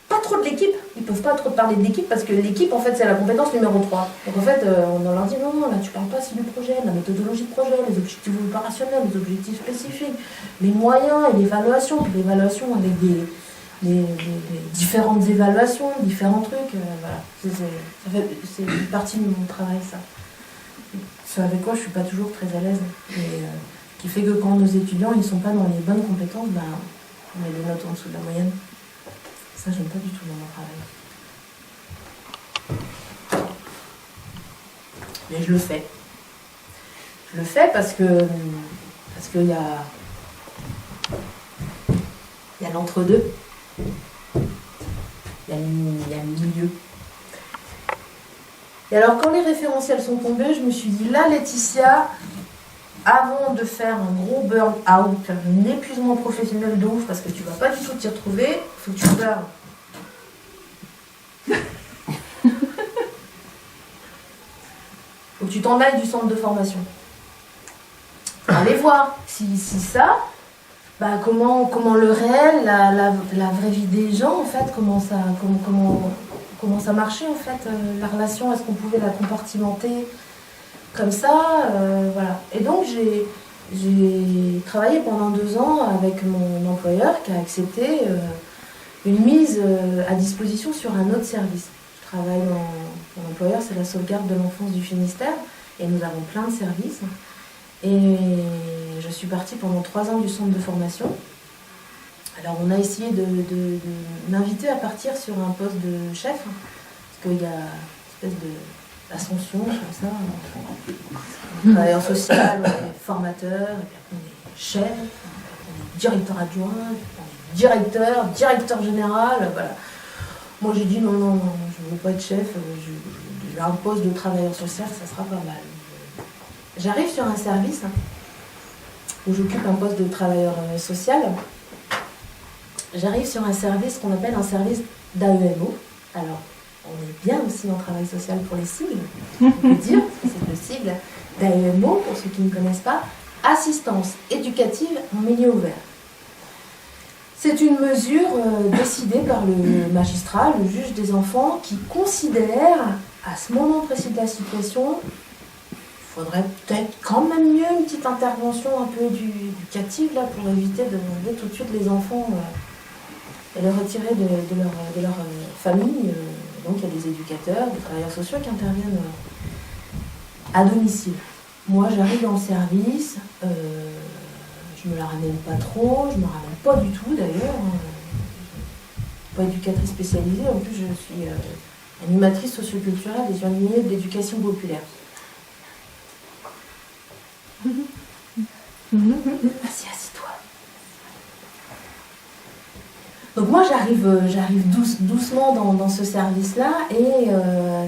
pas trop de l'équipe. Ils ne peuvent pas trop te parler de l'équipe parce que l'équipe, en fait, c'est la compétence numéro 3. Donc, en fait, on leur dit non, là, tu parles pas assez du projet, de la méthodologie de projet, les objectifs opérationnels, les objectifs spécifiques, les moyens et l'évaluation. Puis l'évaluation avec des différentes évaluations, différents trucs. Voilà. C'est une partie de mon travail, ça. C'est avec quoi je suis pas toujours très à l'aise. Qui fait que quand nos étudiants ils sont pas dans les bonnes compétences, ben, on a des notes en dessous de la moyenne. Ça, j'aime pas du tout dans mon travail. Mais je le fais. Je le fais parce qu'il y a l'entre-deux. Il y a le milieu. Et alors, quand les référentiels sont tombés, je me suis dit, là, Laetitia, avant de faire un gros burn-out, un épuisement professionnel de ouf, parce que tu vas pas du tout t'y retrouver, il faut que tu pleures. Faut que tu t'en ailles du centre de formation. Allez voir si ça, bah, comment le réel, la vraie vie des gens, en fait, comment ça marchait, en fait, la relation, est-ce qu'on pouvait la compartimenter comme ça, voilà. Et donc, j'ai travaillé pendant 2 ans avec mon employeur qui a accepté une mise à disposition sur un autre service. Je travaille mon employeur, c'est la sauvegarde de l'enfance du Finistère, et nous avons plein de services. Et je suis partie pendant 3 ans du centre de formation. Alors, on a essayé de m'inviter à partir sur un poste de chef, parce qu'il y a une espèce d'ascension, comme ça. On est travailleur social, on est formateur, et puis après on est chef, on est directeur adjoint, on est directeur général, voilà. Moi j'ai dit non, je ne veux pas être chef, j'ai un poste de travailleur social, ça sera pas mal. J'arrive sur un service où j'occupe un poste de travailleur social. J'arrive sur un service qu'on appelle un service d'AEMO. Alors, on est bien aussi en travail social pour les sigles, on peut dire, parce que c'est le sigle d'AEMO, pour ceux qui ne connaissent pas, assistance éducative en milieu ouvert. C'est une mesure décidée par le magistrat, le juge des enfants, qui considère, à ce moment précis de la situation, il faudrait peut-être quand même mieux une petite intervention un peu éducative là, pour éviter de demander tout de suite les enfants et les retirer de leur famille. Donc il y a des éducateurs, des travailleurs sociaux qui interviennent à domicile. Moi j'arrive dans le service, je me la ramène pas trop, je me ramène pas du tout d'ailleurs. Pas éducatrice spécialisée, en plus je suis animatrice socioculturelle et animée de l'éducation populaire. Vas-y, assis-toi. Donc moi j'arrive doucement dans ce service-là et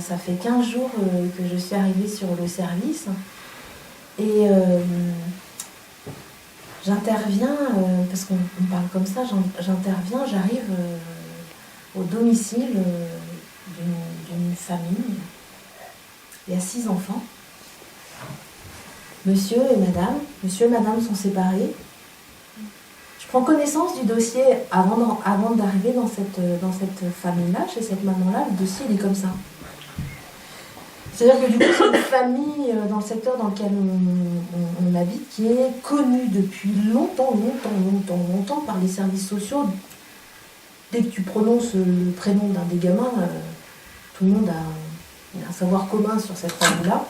ça fait 15 jours que je suis arrivée sur le service et j'interviens, parce qu'on parle comme ça, j'arrive au domicile d'une famille. Il y a 6 enfants. Monsieur et madame sont séparés. Je prends connaissance du dossier avant d'arriver dans cette famille-là, chez cette maman-là. Le dossier, il est comme ça. C'est-à-dire que du coup, c'est une famille dans le secteur dans lequel on habite qui est connue depuis longtemps par les services sociaux. Dès que tu prononces le prénom d'un des gamins, tout le monde a un savoir commun sur cette famille-là.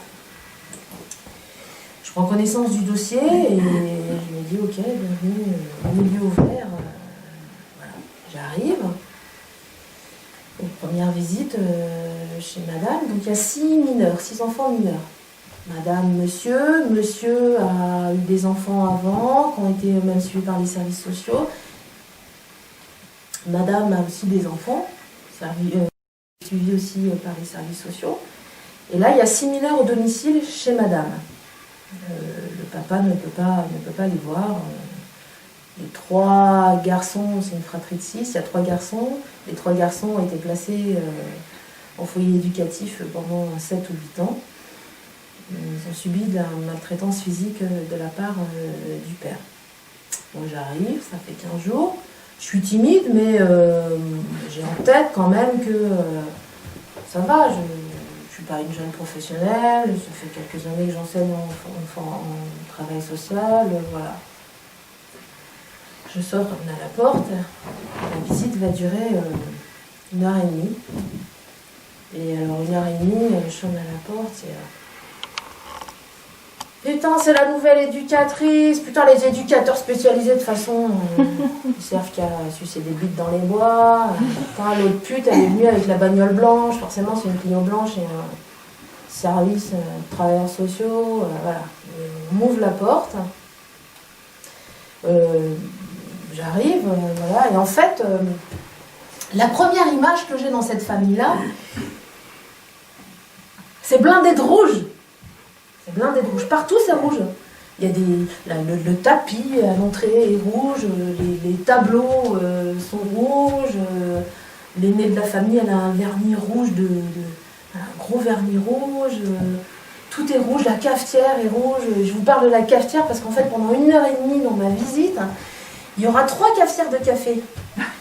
Je prends connaissance du dossier et je me dis ok, bienvenue au milieu ouvert. Voilà. J'arrive. Première visite chez madame. Donc il y a 6 enfants mineurs. Madame, monsieur a eu des enfants avant, qui ont été même suivis par les services sociaux. Madame a aussi des enfants, suivis aussi par les services sociaux. Et là, il y a 6 mineurs au domicile chez madame. Le papa ne peut pas les voir. Les 3 garçons, c'est une fratrie de 6, il y a 3 garçons. Les 3 garçons ont été placés en foyer éducatif pendant 7 ou 8 ans. Ils ont subi de la maltraitance physique de la part du père. Moi j'arrive, ça fait 15 jours. Je suis timide, mais j'ai en tête quand même que ça va. Je ne suis pas une jeune professionnelle, ça fait quelques années que j'enseigne en travail social, voilà. Je sors à la porte, la visite va durer 1h30. Et alors 1h30, je sonne à la porte, putain, c'est la nouvelle éducatrice. Putain, les éducateurs spécialisés, de toute façon, ils servent qu'à sucer des bites dans les bois. Putain, l'autre pute, elle est venue avec la bagnole blanche. Forcément, c'est une Clio blanche et un service de travailleurs sociaux. Voilà. On m'ouvre la porte. J'arrive, voilà. Et en fait, la première image que j'ai dans cette famille-là, c'est blindé de rouge. C'est blindé de rouge. Partout, c'est rouge. Il y a le tapis à l'entrée est rouge, les tableaux sont rouges, l'aînée de la famille, elle a un vernis rouge, un gros vernis rouge, tout est rouge, la cafetière est rouge. Je vous parle de la cafetière parce qu'en fait, pendant 1h30 dans ma visite, il y aura 3 cafetières de café.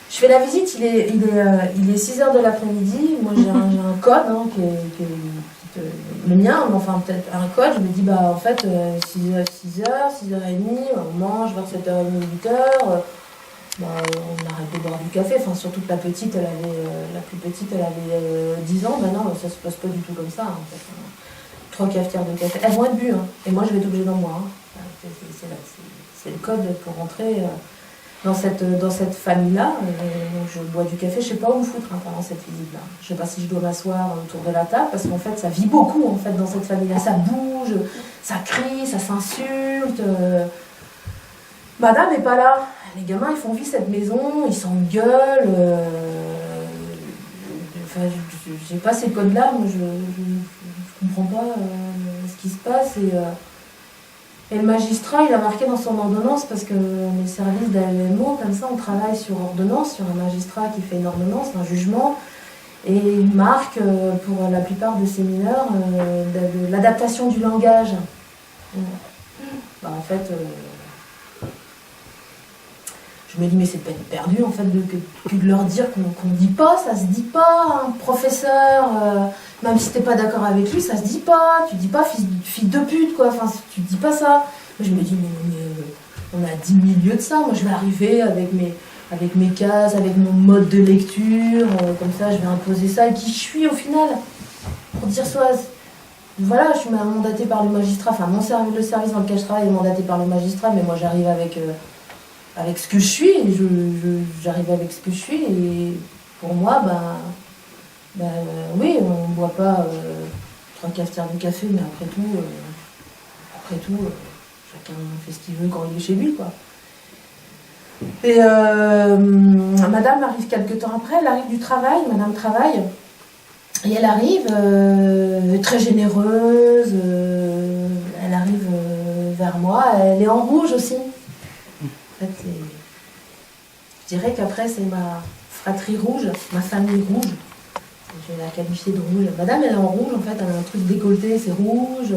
Je fais la visite, il est 6h de l'après-midi, moi j'ai un code qui est le mien, mais enfin peut-être un code, je me dis en fait 6h, 6h30, on mange vers 7h30, 8h, on arrête de boire du café, enfin surtout que la plus petite elle avait 10 ans, non, ça se passe pas du tout comme ça en fait. 3 cafetières de café, elles vont être bues, et moi je vais être obligée d'en boire. C'est le code pour rentrer dans cette famille-là. Je bois du café, je sais pas où me foutre pendant cette visite-là. Je sais pas si je dois m'asseoir autour de la table, parce qu'en fait, ça vit beaucoup en fait dans cette famille-là. Ça bouge, ça crie, ça s'insulte. Madame n'est pas là. Les gamins, ils font vivre cette maison, ils s'engueulent. Enfin, j'ai pas ces codes-là, moi je comprends pas ce qui se passe. Et le magistrat, il a marqué dans son ordonnance, parce que les services d'AEMO, comme ça, on travaille sur ordonnance, sur un magistrat qui fait une ordonnance, un jugement, et il marque pour la plupart de ces mineurs de l'adaptation du langage. En fait, je me dis, mais c'est pas perdu en fait que de leur dire qu'on ne dit pas, ça se dit pas, un professeur, même si t'es pas d'accord avec lui, ça se dit pas, tu dis pas fille de pute quoi, enfin tu dis pas ça. Moi, je me dis, mais on a 10 000 lieux de ça, moi je vais arriver avec mes cases, avec mon mode de lecture, comme ça je vais imposer ça, et qui je suis au final, pour dire soit, voilà, je suis mandatée par le magistrat, enfin le service dans lequel je travaille est mandaté par le magistrat, mais moi j'arrive avec ce que je suis, et j'arrive avec ce que je suis, et pour moi, oui, on ne boit pas 3 cafetières de café, mais après tout, chacun fait ce qu'il veut quand il est chez lui, quoi. Et madame arrive quelques temps après, elle arrive du travail, madame travaille, et elle arrive très généreuse, elle arrive vers moi, elle est en rouge aussi. En fait, je dirais qu'après, c'est ma fratrie rouge, ma famille rouge. Je vais la qualifier de rouge. Madame, elle est en rouge, en fait, elle a un truc décolleté, c'est rouge.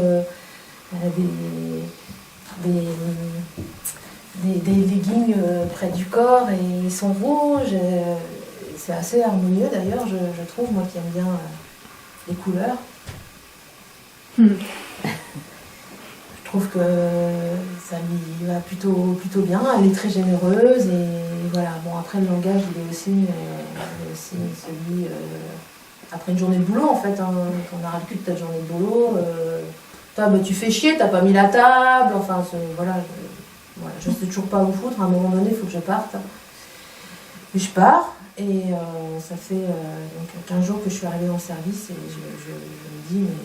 Elle a des leggings près du corps et ils sont rouges. C'est assez harmonieux d'ailleurs, je trouve, moi qui aime bien les couleurs. Je trouve que ça lui va plutôt bien, elle est très généreuse et voilà. Bon, après le langage il est aussi celui après une journée de boulot en fait, quand on a ras le cul de ta journée de boulot, toi tu fais chier, t'as pas mis la table, enfin voilà, je sais toujours pas où foutre, à un moment donné il faut que je parte. Et je pars et ça fait donc 15 jours que je suis arrivée dans le service et je me dis mais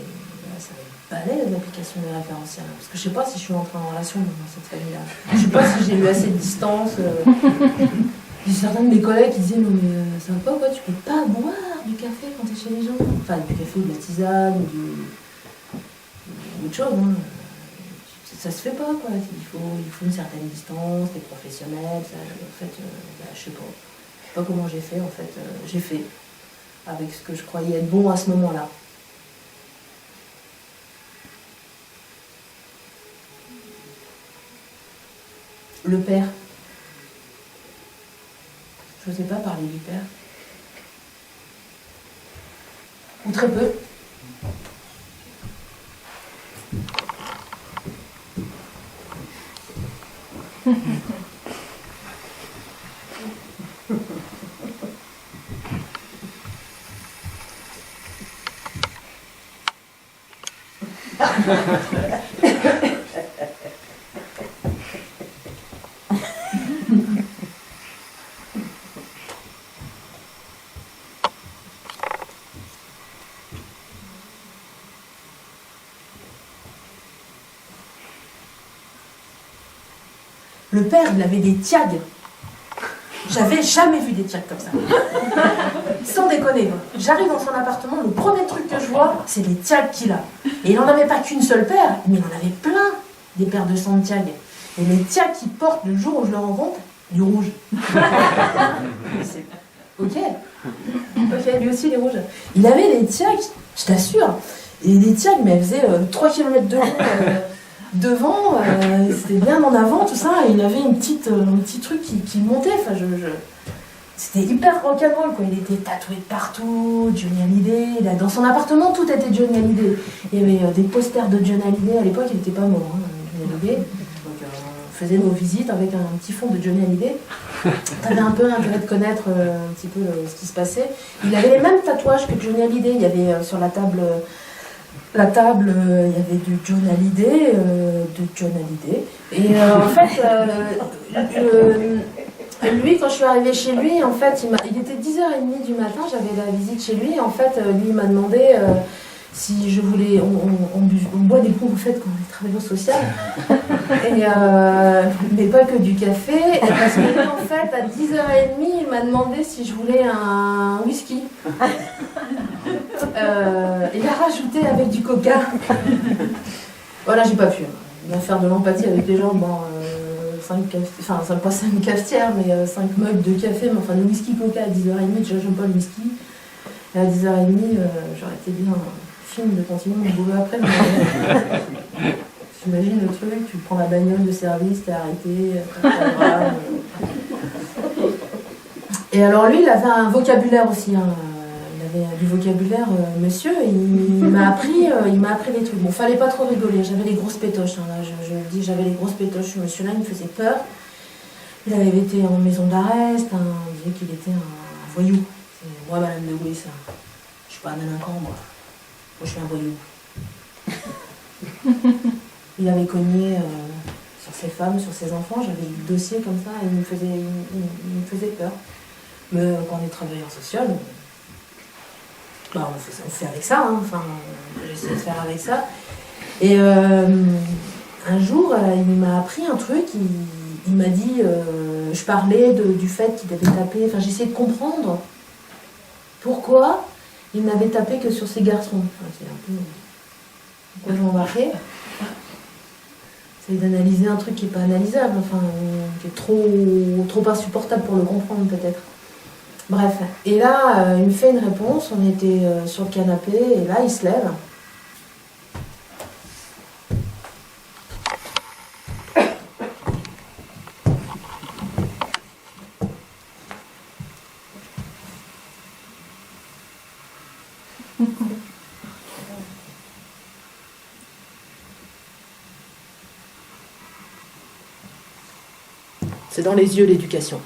ça va être balèze l'application des référentiels. Parce que je sais pas si je suis entrée en relation dans cette famille-là. Je sais pas si j'ai eu assez de distance. J'ai certains de mes collègues qui disaient non mais ça va pas quoi, tu peux pas boire du café quand t'es chez les gens. Enfin du café ou de la tisane ou autre chose. Hein. Ça se fait pas quoi. Il faut une certaine distance, les professionnels. Ça, en fait, je sais pas. Je sais pas comment j'ai fait en fait. J'ai fait avec ce que je croyais être bon à ce moment-là. Le père. Je n'osais pas parler du père. Ou très peu. Le père, il avait des tiags. J'avais jamais vu des tiags comme ça. Sans déconner, quoi. J'arrive dans son appartement, le premier truc que je vois, c'est les tiags qu'il a. Et il n'en avait pas qu'une seule paire, mais il en avait plein, des paires de sang de tiags. Et les tiags qu'il porte le jour où je le rencontre, du rouge. Ok. Ok, lui aussi, les rouges. Il avait des tiags, je t'assure. Et des tiags, mais elles faisaient 3 km de long. Devant, c'était bien en avant, tout ça, et il avait un petit truc qui montait, enfin, c'était hyper rock'n'roll, quoi. Il était tatoué de partout, Johnny Hallyday, dans son appartement, tout était Johnny Hallyday. Il y avait des posters de Johnny Hallyday, à l'époque, il n'était pas mort, hein, Johnny Hallyday. Donc, on faisait nos visites avec un petit fond de Johnny Hallyday. T'avais un peu l'intérêt de connaître un petit peu ce qui se passait. Il avait les mêmes tatouages que Johnny Hallyday, il y avait sur la table, il y avait du John Hallyday, Et en fait, lui, quand je suis arrivée chez lui, en fait, il était 10h30 du matin, j'avais la visite chez lui. En fait, lui, il m'a demandé si je voulais... On boit des coups, vous faites, quand on est travailleur social. Mais pas que du café. Et parce que lui, en fait, à 10h30, il m'a demandé si je voulais un whisky. Il a rajouté avec du coca. Voilà, j'ai pas pu. Il va faire de l'empathie avec les gens. Bon, 5 cafetières, mais 5 mugs de café. Mais enfin, le whisky coca à 10h30, déjà, j'aime pas le whisky. Et à 10h30, j'aurais été bien film de continuer mon boulot après. J'imagine le truc, tu prends la bagnole de service, t'es arrêté. Et alors, lui, il avait un vocabulaire aussi. Hein. Du vocabulaire, monsieur, et il m'a appris des trucs. Bon, fallait pas trop rigoler, j'avais les grosses pétoches, hein, là, je le dis, j'avais les grosses pétoches. Ce monsieur-là, il me faisait peur. Il avait été en maison d'arrest, on disait qu'il était un voyou. Moi, Madame de Gouy, ça, je suis pas un délinquant, moi je suis un voyou. Il avait cogné sur ses femmes, sur ses enfants, j'avais eu le dossier comme ça, et il me faisait peur. Mais quand on est travailleur social, bah, on fait avec ça, hein. Enfin, j'essaie de faire avec ça. Et un jour, il m'a appris un truc, il m'a dit, je parlais du fait qu'il avait tapé, enfin j'essayais de comprendre pourquoi il n'avait tapé que sur ses garçons. Enfin, c'est un peu... Pourquoi je m'embarquais ? C'est d'analyser un truc qui n'est pas analysable, enfin, qui est trop insupportable pour le comprendre peut-être. Bref, et là, il me fait une réponse, on était sur le canapé, et là, il se lève. C'est dans les yeux l'éducation.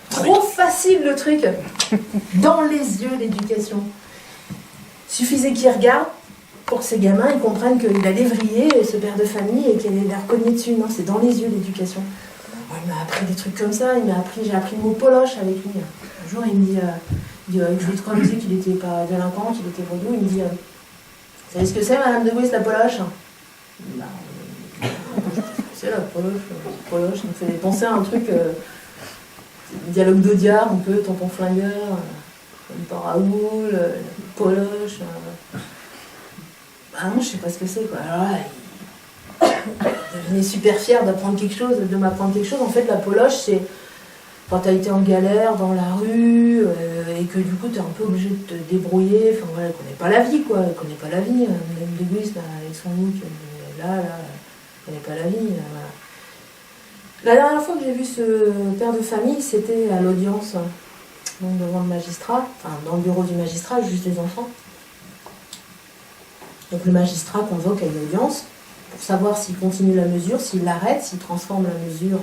Trop facile le truc. Dans les yeux l'éducation. Suffisait qu'il regarde pour que ces gamins ils comprennent qu'il allait vriller ce père de famille et qu'il allait les recogner dessus. Non, c'est dans les yeux l'éducation. Bon, il m'a appris des trucs comme ça. J'ai appris le mot poloche avec lui. Un jour il me dit, je lui ai trop amusé qu'il n'était pas délinquant, qu'il était vaudou. Il me dit, vous savez ce que c'est, Madame de Gouis, la poloche? Bah, c'est la poloche, ça me fait penser à un truc, dialogue d'Audiard, un peu, tampon flingueur, une Raoul, poloche. Ah non, je sais pas ce que c'est, quoi. Alors là, il devenait super fier d'apprendre quelque chose, de m'apprendre quelque chose. En fait, la poloche, c'est quand tu as été en galère dans la rue et et que du coup tu es un peu obligé de te débrouiller, enfin voilà, elle connaît pas la vie quoi, elle connaît pas la vie, Madame Deguis là, avec son look, elle connaît pas la vie, voilà. La dernière fois que j'ai vu ce père de famille, c'était à l'audience, donc devant le magistrat, enfin dans le bureau du magistrat, juste les enfants. Donc le magistrat convoque à une audience pour savoir s'il continue la mesure, s'il l'arrête, s'il transforme la mesure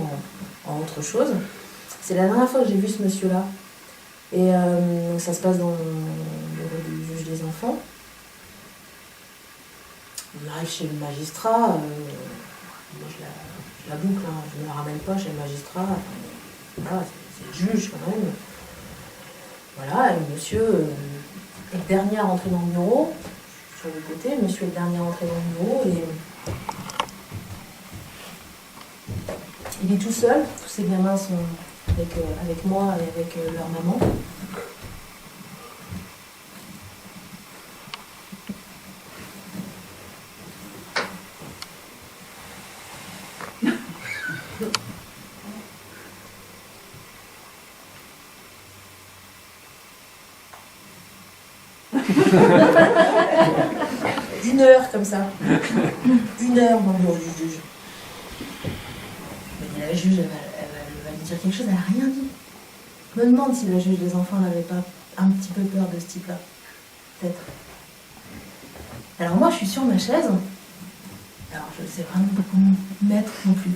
en autre chose. C'est la dernière fois que j'ai vu ce monsieur-là. Et ça se passe dans le bureau du juge des enfants. On arrive chez le magistrat, moi je la boucle, hein, je ne la ramène pas chez le magistrat. Voilà, c'est le juge quand même. Voilà, et le monsieur est le dernier à rentrer dans le bureau. Sur le côté, le monsieur est le dernier à rentrer dans le bureau et il est tout seul, tous ses gamins sont avec moi et avec leur maman. Une heure comme ça. Une heure dans le bureau du juge. Mais la juge, elle va lui dire quelque chose, elle n'a rien dit. Je me demande si la juge des enfants n'avait pas un petit peu peur de ce type-là. Peut-être. Alors moi, je suis sur ma chaise. Alors, je ne sais vraiment pas comment me mettre non plus.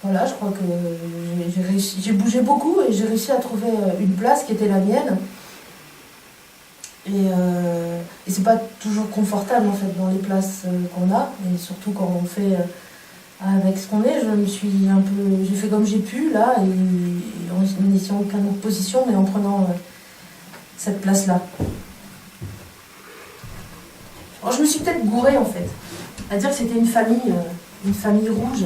Voilà, je crois que j'ai bougé beaucoup et j'ai réussi à trouver une place qui était la mienne. Et c'est pas toujours confortable en fait dans les places qu'on a, et surtout quand on fait avec ce qu'on est. J'ai fait comme j'ai pu là, et en n'étant aucune autre position, mais en prenant cette place-là. Alors je me suis peut-être gourée en fait, à dire que c'était une famille rouge.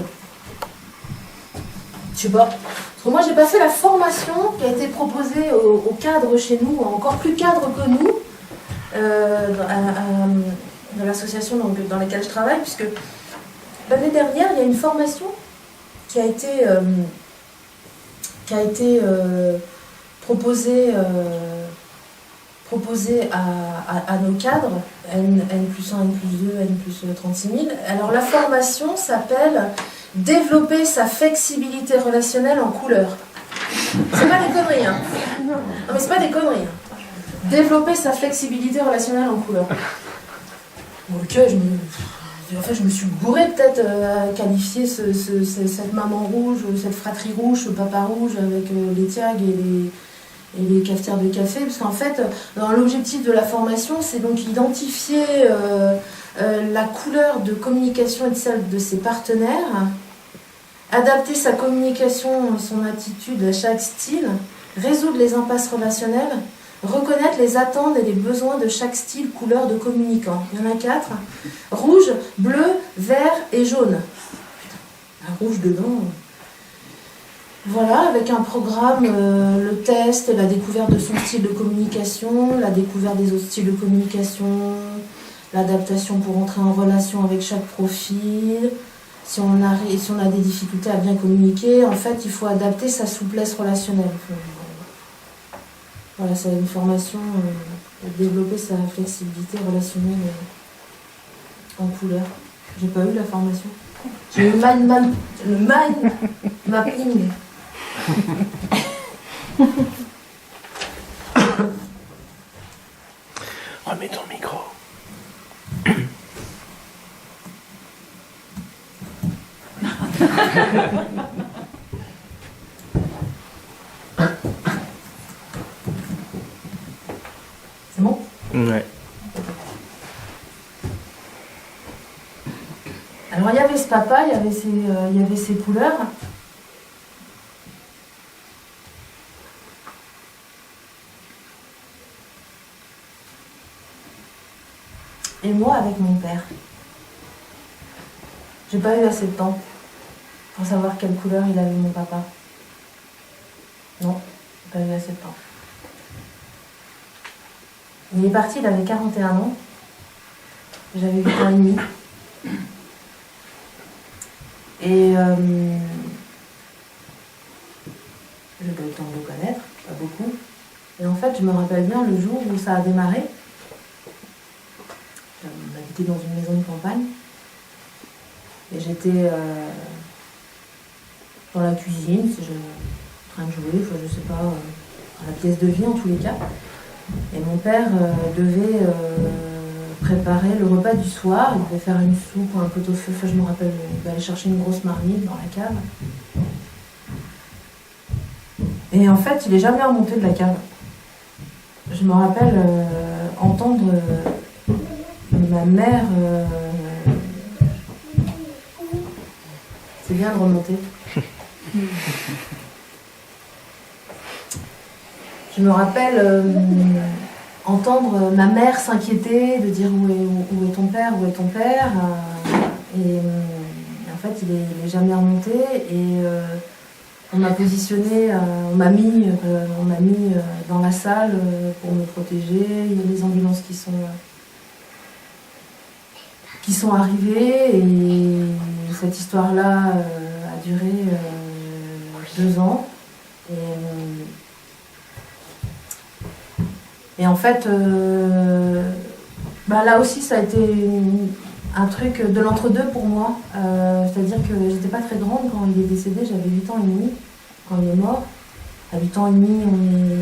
Je sais pas. Parce que moi j'ai pas fait la formation qui a été proposée aux cadres chez nous, encore plus cadres que nous, dans l'association dans laquelle je travaille, puisque l'année dernière il y a une formation qui a été proposée à nos cadres, N+1, N+2, N+36 000. Alors la formation s'appelle « Développer sa flexibilité relationnelle en couleur ». C'est pas des conneries, hein. Non mais c'est pas des conneries. Hein. Développer sa flexibilité relationnelle en couleur. Ok, je me suis gourée peut-être à qualifier cette maman rouge, cette fratrie rouge, ce papa rouge avec les tiags et les cafetières de café, parce qu'en fait, dans l'objectif de la formation, c'est donc identifier la couleur de communication et de celle de ses partenaires, adapter sa communication, son attitude à chaque style, résoudre les impasses relationnelles, reconnaître les attentes et les besoins de chaque style, couleur de communicant. Il y en a 4. Rouge, bleu, vert et jaune. Putain, un rouge dedans. Voilà, avec un programme, le test, la découverte de son style de communication, la découverte des autres styles de communication, l'adaptation pour entrer en relation avec chaque profil. Si on a des difficultés à bien communiquer, en fait, il faut adapter sa souplesse relationnelle. Voilà, c'est une formation pour développer sa flexibilité relationnelle en couleur. J'ai pas eu la formation. J'ai eu le mind mapping. Remets ton micro. C'est bon ? Ouais. Alors il y avait ce papa, il y avait ses couleurs. moi avec mon père. J'ai pas eu assez de temps pour savoir quelle couleur il avait mon papa. Non, j'ai pas eu assez de temps. Il est parti, il avait 41 ans. J'avais 8 ans et demi. Et j'ai pas eu le temps de le connaître, pas beaucoup. Et en fait, je me rappelle bien le jour où ça a démarré. On habitait dans une maison de campagne. Et j'étais dans la cuisine, en train de jouer, enfin, je sais pas, dans la pièce de vie en tous les cas. Et mon père devait préparer le repas du soir. Il devait faire une soupe ou un pot-au-feu. Enfin, je me rappelle, il devait aller chercher une grosse marmite dans la cave. Et en fait, il n'est jamais remonté de la cave. Je me rappelle entendre ma mère... C'est bien de remonter. Je me rappelle entendre ma mère s'inquiéter, de dire où est ton père, où est ton père. Et en fait, il est jamais remonté. Et on m'a positionné, on m'a mis dans la salle pour me protéger. Il y a des ambulances qui sont arrivées. Et cette histoire-là a duré 2 ans. Et en fait, là aussi, ça a été un truc de l'entre-deux pour moi. C'est-à-dire que j'étais pas très grande quand il est décédé, j'avais 8 ans et demi quand il est mort. À 8 ans et demi, on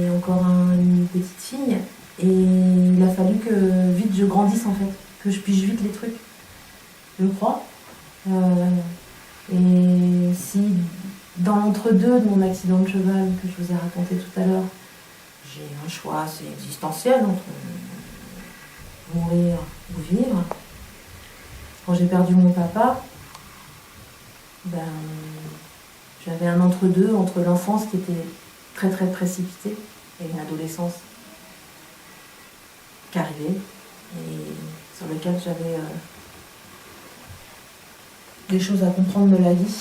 est encore une petite fille. Et il a fallu que vite je grandisse en fait, que je pige vite les trucs. Je crois. Et si dans l'entre-deux de mon accident de cheval que je vous ai raconté tout à l'heure, j'ai un choix assez existentiel entre mourir ou vivre. Quand j'ai perdu mon papa, j'avais un entre-deux entre l'enfance qui était très très précipitée et une adolescence qui arrivait et sur lequel j'avais des choses à comprendre de la vie.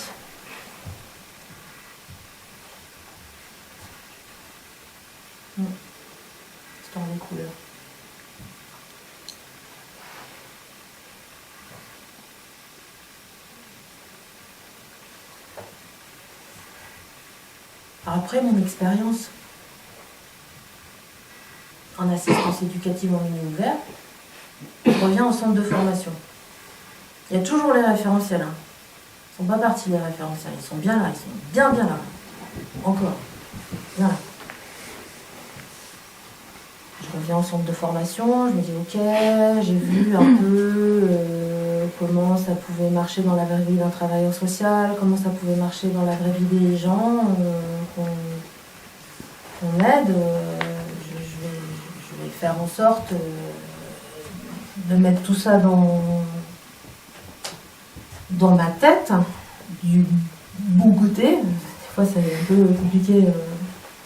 Histoire des couleurs. Après mon expérience en assistance éducative en milieu ouvert, je reviens au centre de formation. Il y a toujours les référentiels. Ils ne sont pas partis les référentiels, ils sont bien là, ils sont bien là. Encore. Bien là. Je reviens au centre de formation, je me dis ok, j'ai vu un peu comment ça pouvait marcher dans la vraie vie d'un travailleur social, comment ça pouvait marcher dans la vraie vie des gens qu'on aide. Je vais faire en sorte de mettre tout ça dans ma tête, du bon côté. Des fois c'est un peu compliqué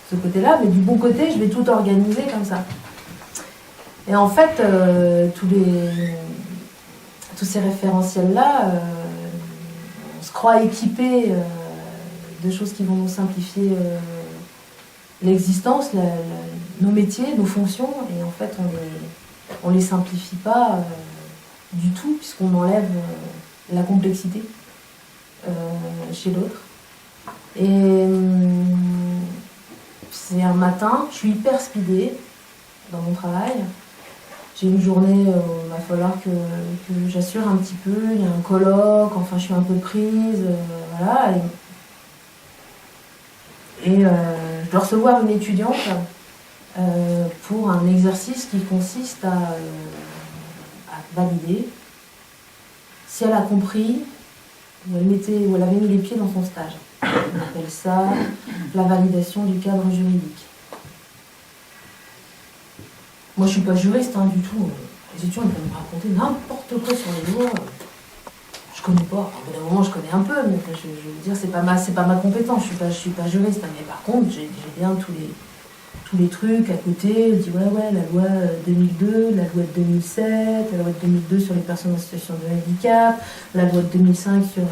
ce côté-là, mais du bon côté, je vais tout organiser comme ça. Et en fait, tous ces référentiels-là, on se croit équipés de choses qui vont nous simplifier l'existence, nos métiers, nos fonctions, et en fait, on les simplifie pas du tout, puisqu'on enlève la complexité chez l'autre. Et c'est un matin, je suis hyper speedée dans mon travail. J'ai une journée où il va falloir que j'assure un petit peu, il y a un colloque, enfin je suis un peu prise, voilà. Et je dois recevoir une étudiante pour un exercice qui consiste à valider si elle a compris où elle avait mis les pieds dans son stage. On appelle ça la validation du cadre juridique. Moi, je ne suis pas juriste du tout. Les étudiants peuvent me raconter n'importe quoi sur les lois. Je ne connais pas. Au bout d'un moment, je connais un peu, mais je veux dire, c'est pas ma compétence. Je suis pas juriste. Mais par contre, j'ai bien tous tous les trucs à côté. Elle dit ouais, la loi 2002, la loi de 2007, la loi de 2002 sur les personnes en situation de handicap, la loi de 2005 sur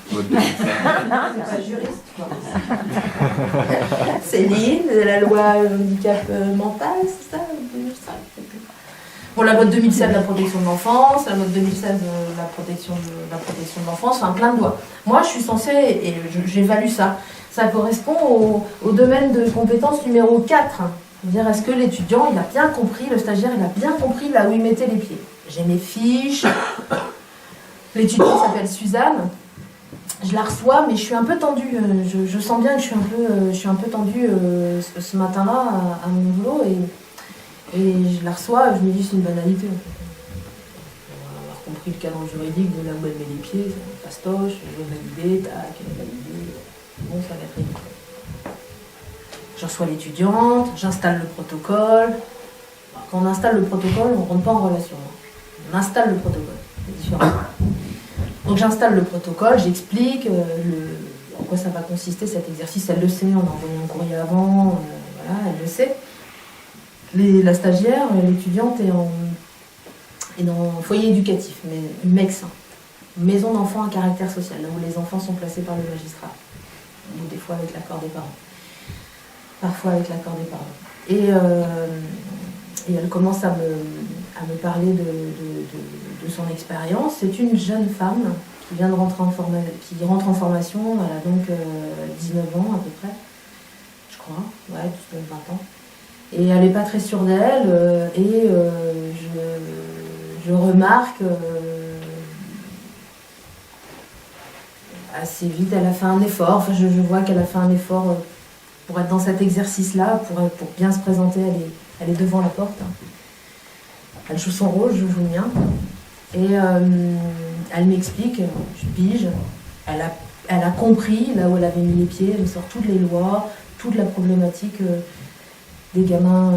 c'est pas juriste, quoi. Céline, la loi handicap mental, c'est ça 2005. Bon, la loi de 2007, la protection de l'enfance, la loi de 2016, la protection de l'enfance, enfin plein de lois. Moi, je suis censée, et j'évalue ça, ça correspond au domaine de compétence numéro 4. C'est-à-dire, est-ce que l'étudiant, il a bien compris, le stagiaire, il a bien compris là où il mettait les pieds. J'ai mes fiches, l'étudiant s'appelle Suzanne, je la reçois, mais je suis un peu tendue, je sens bien que je suis un peu tendue ce matin-là à mon boulot, et je la reçois, je me dis c'est une banalité en fait. On va avoir compris le cadre juridique de là où elle met les pieds, c'est fastoche, je vais valider, tac, elle est validée, bon, ça va être ridicule. Je reçois l'étudiante, j'installe le protocole. Quand on installe le protocole, on ne rentre pas en relation. On installe le protocole, c'est différent. Donc j'installe le protocole, j'explique en quoi ça va consister cet exercice, elle le sait, on a envoyé un courrier avant, voilà, elle le sait. La stagiaire, l'étudiante est dans un foyer éducatif, mais MEX, maison d'enfants à caractère social, là où les enfants sont placés par le magistrat, ou des fois avec l'accord des parents. Parfois avec l'accord des parents. Et elle commence à me parler de son expérience. C'est une jeune femme qui vient de rentrer qui rentre en formation, elle a donc 19 ans à peu près, je crois, ouais, 19-20 ans. Et elle n'est pas très sûre d'elle, je remarque assez vite, elle a fait un effort, enfin je vois qu'elle a fait un effort pour être dans cet exercice-là, pour bien se présenter, elle est devant la porte. Elle joue son rôle, je joue le mien. Et elle m'explique, je pige, elle a compris là où elle avait mis les pieds, elle sort toutes les lois, toute la problématique des gamins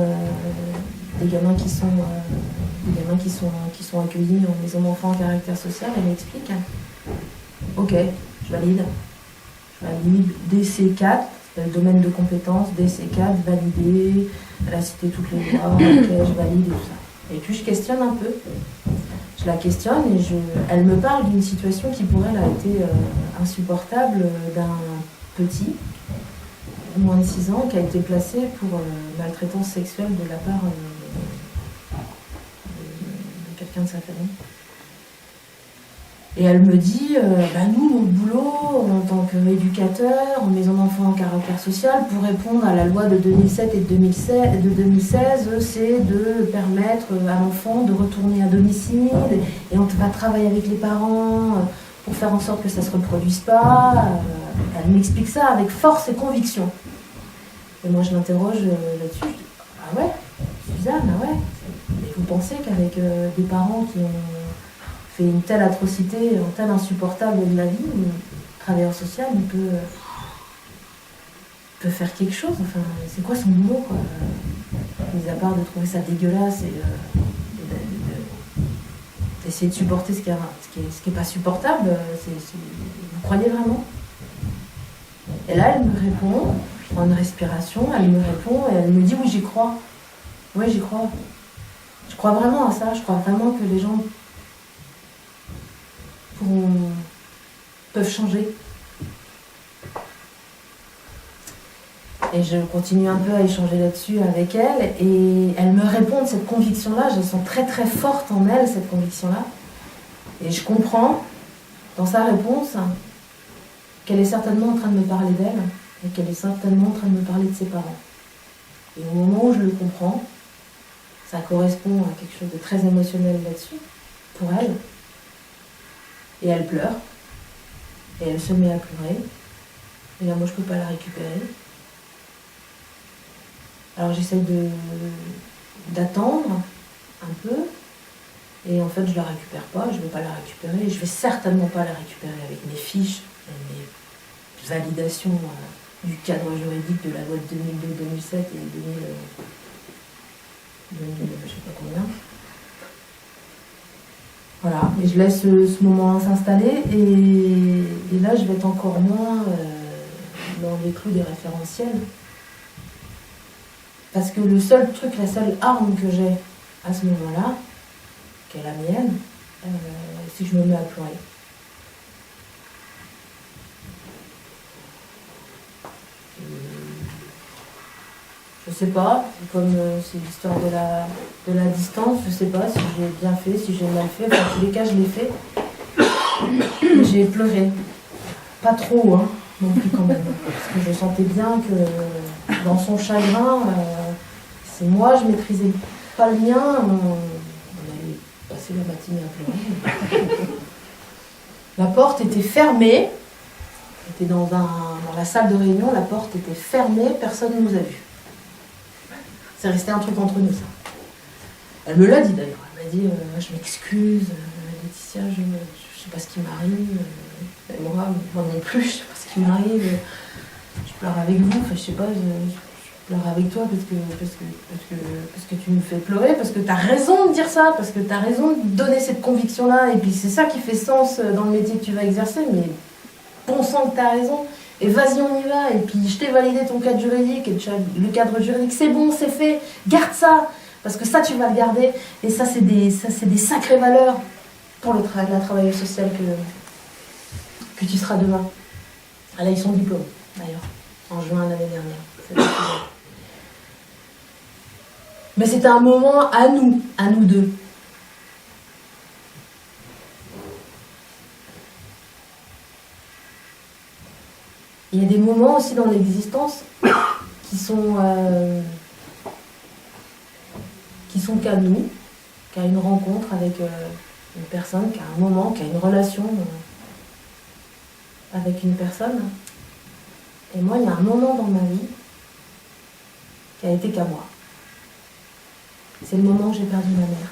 qui sont accueillis en maison d'enfants à caractère social. Elle m'explique. Ok, je valide. DC4, le domaine de compétences, DC4, validé. Elle a cité toutes les lois, ok, je valide et tout ça. Et puis je questionne un peu. Je la questionne et elle me parle d'une situation qui pour elle a été insupportable, d'un petit, moins de 6 ans, qui a été placé pour maltraitance sexuelle de la part de quelqu'un de sa famille. Et elle me dit, nous, notre boulot, en tant qu'éducateur, en maison d'enfants en caractère social, pour répondre à la loi de 2007 et de 2016, c'est de permettre à l'enfant de retourner à domicile, et on va travailler avec les parents pour faire en sorte que ça ne se reproduise pas. Elle m'explique ça avec force et conviction. Et moi, je l'interroge là-dessus, je dis, ah ouais, Suzanne, ah ouais. Et vous pensez qu'avec des parents qui ont fait une telle atrocité, un tel insupportable de la vie, le travailleur social, il peut faire quelque chose. Enfin, c'est quoi son boulot, quoi, mis à part de trouver ça dégueulasse et d'essayer de supporter ce qui est pas supportable. Vous croyez vraiment? Et là, elle me répond, je prends une respiration, elle me répond et elle me dit oui, j'y crois. Oui, j'y crois. Je crois vraiment à ça. Je crois vraiment que les gens peuvent changer. Et je continue un peu à échanger là-dessus avec elle, et elle me répond de cette conviction-là. Je sens très très forte en elle, cette conviction-là. Et je comprends, dans sa réponse, qu'elle est certainement en train de me parler d'elle, et qu'elle est certainement en train de me parler de ses parents. Et au moment où je le comprends, ça correspond à quelque chose de très émotionnel là-dessus, pour elle. Et elle pleure, et elle se met à pleurer. Et là, moi, je ne peux pas la récupérer. Alors, j'essaye d'attendre un peu, et en fait, je ne la récupère pas, je ne vais pas la récupérer, et je ne vais certainement pas la récupérer avec mes fiches et mes validations du cadre juridique de la loi de 2002, 2007 et 2000, je ne sais pas combien. Voilà, et je laisse ce moment s'installer et là je vais être encore moins dans les clous des référentiels. Parce que le seul truc, la seule arme que j'ai à ce moment-là, qui est la mienne, c'est que je me mets à pleurer. Je sais pas, comme c'est l'histoire de la distance, je sais pas si j'ai bien fait, si j'ai mal fait, enfin, en tous les cas je l'ai fait. J'ai pleuré. Pas trop, hein, non plus quand même. Parce que je sentais bien que dans son chagrin, c'est moi, je maîtrisais pas le mien. On allait passer la matinée à pleurer. La porte était fermée. On était dans la salle de réunion, la porte était fermée, personne ne nous a vus. C'est resté un truc entre nous, ça. Elle me l'a dit d'ailleurs. Elle m'a dit je m'excuse, Laetitia, je sais pas ce qui m'arrive. Et moi non plus, je sais pas ce qui m'arrive. Je pleure avec vous, enfin, je sais pas, je pleure avec toi parce que tu me fais pleurer, parce que tu as raison de dire ça, parce que tu as raison de donner cette conviction-là. Et puis c'est ça qui fait sens dans le métier que tu vas exercer, mais bon sang que tu as raison. Et vas-y, on y va. Et puis, je t'ai validé ton cadre juridique. Et le cadre juridique, c'est bon, c'est fait. Garde ça. Parce que ça, tu vas le garder. Et ça, c'est des sacrées valeurs pour la travailleuse sociale que tu seras demain. Elle a eu son diplôme, d'ailleurs, en juin l'année dernière. Mais c'était un moment à nous deux. Il y a des moments aussi dans l'existence qui sont qu'à nous, qu'à une rencontre avec une personne, qu'à un moment, qu'à une relation avec une personne. Et moi, il y a un moment dans ma vie qui a été qu'à moi. C'est le moment où j'ai perdu ma mère.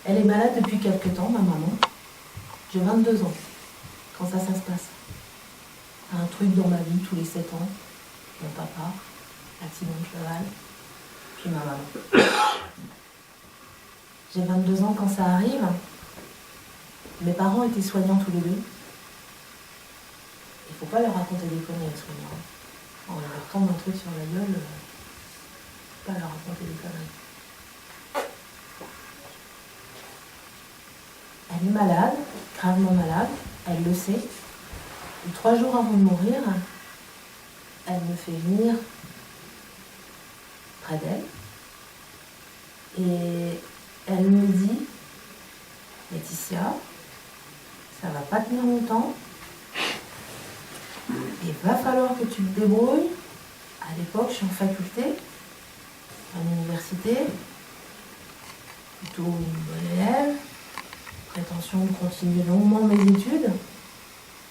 Elle est malade depuis quelque temps, ma maman. J'ai 22 ans, quand ça se passe. Un truc dans ma vie, tous les 7 ans. Mon papa, accident de cheval, puis ma maman. J'ai 22 ans quand ça arrive. Mes parents étaient soignants tous les deux. Il ne faut pas leur raconter des conneries, les soignants. On leur tombe un truc sur la gueule, il ne faut pas leur raconter des conneries. Elle est malade, gravement malade, elle le sait. Et 3 jours avant de mourir, elle me fait venir près d'elle. Et elle me dit, Laetitia, ça va pas tenir longtemps. Il va falloir que tu te débrouilles. À l'époque, je suis en faculté, à l'université, plutôt une bonne élève. Prétention de continuer longuement mes études.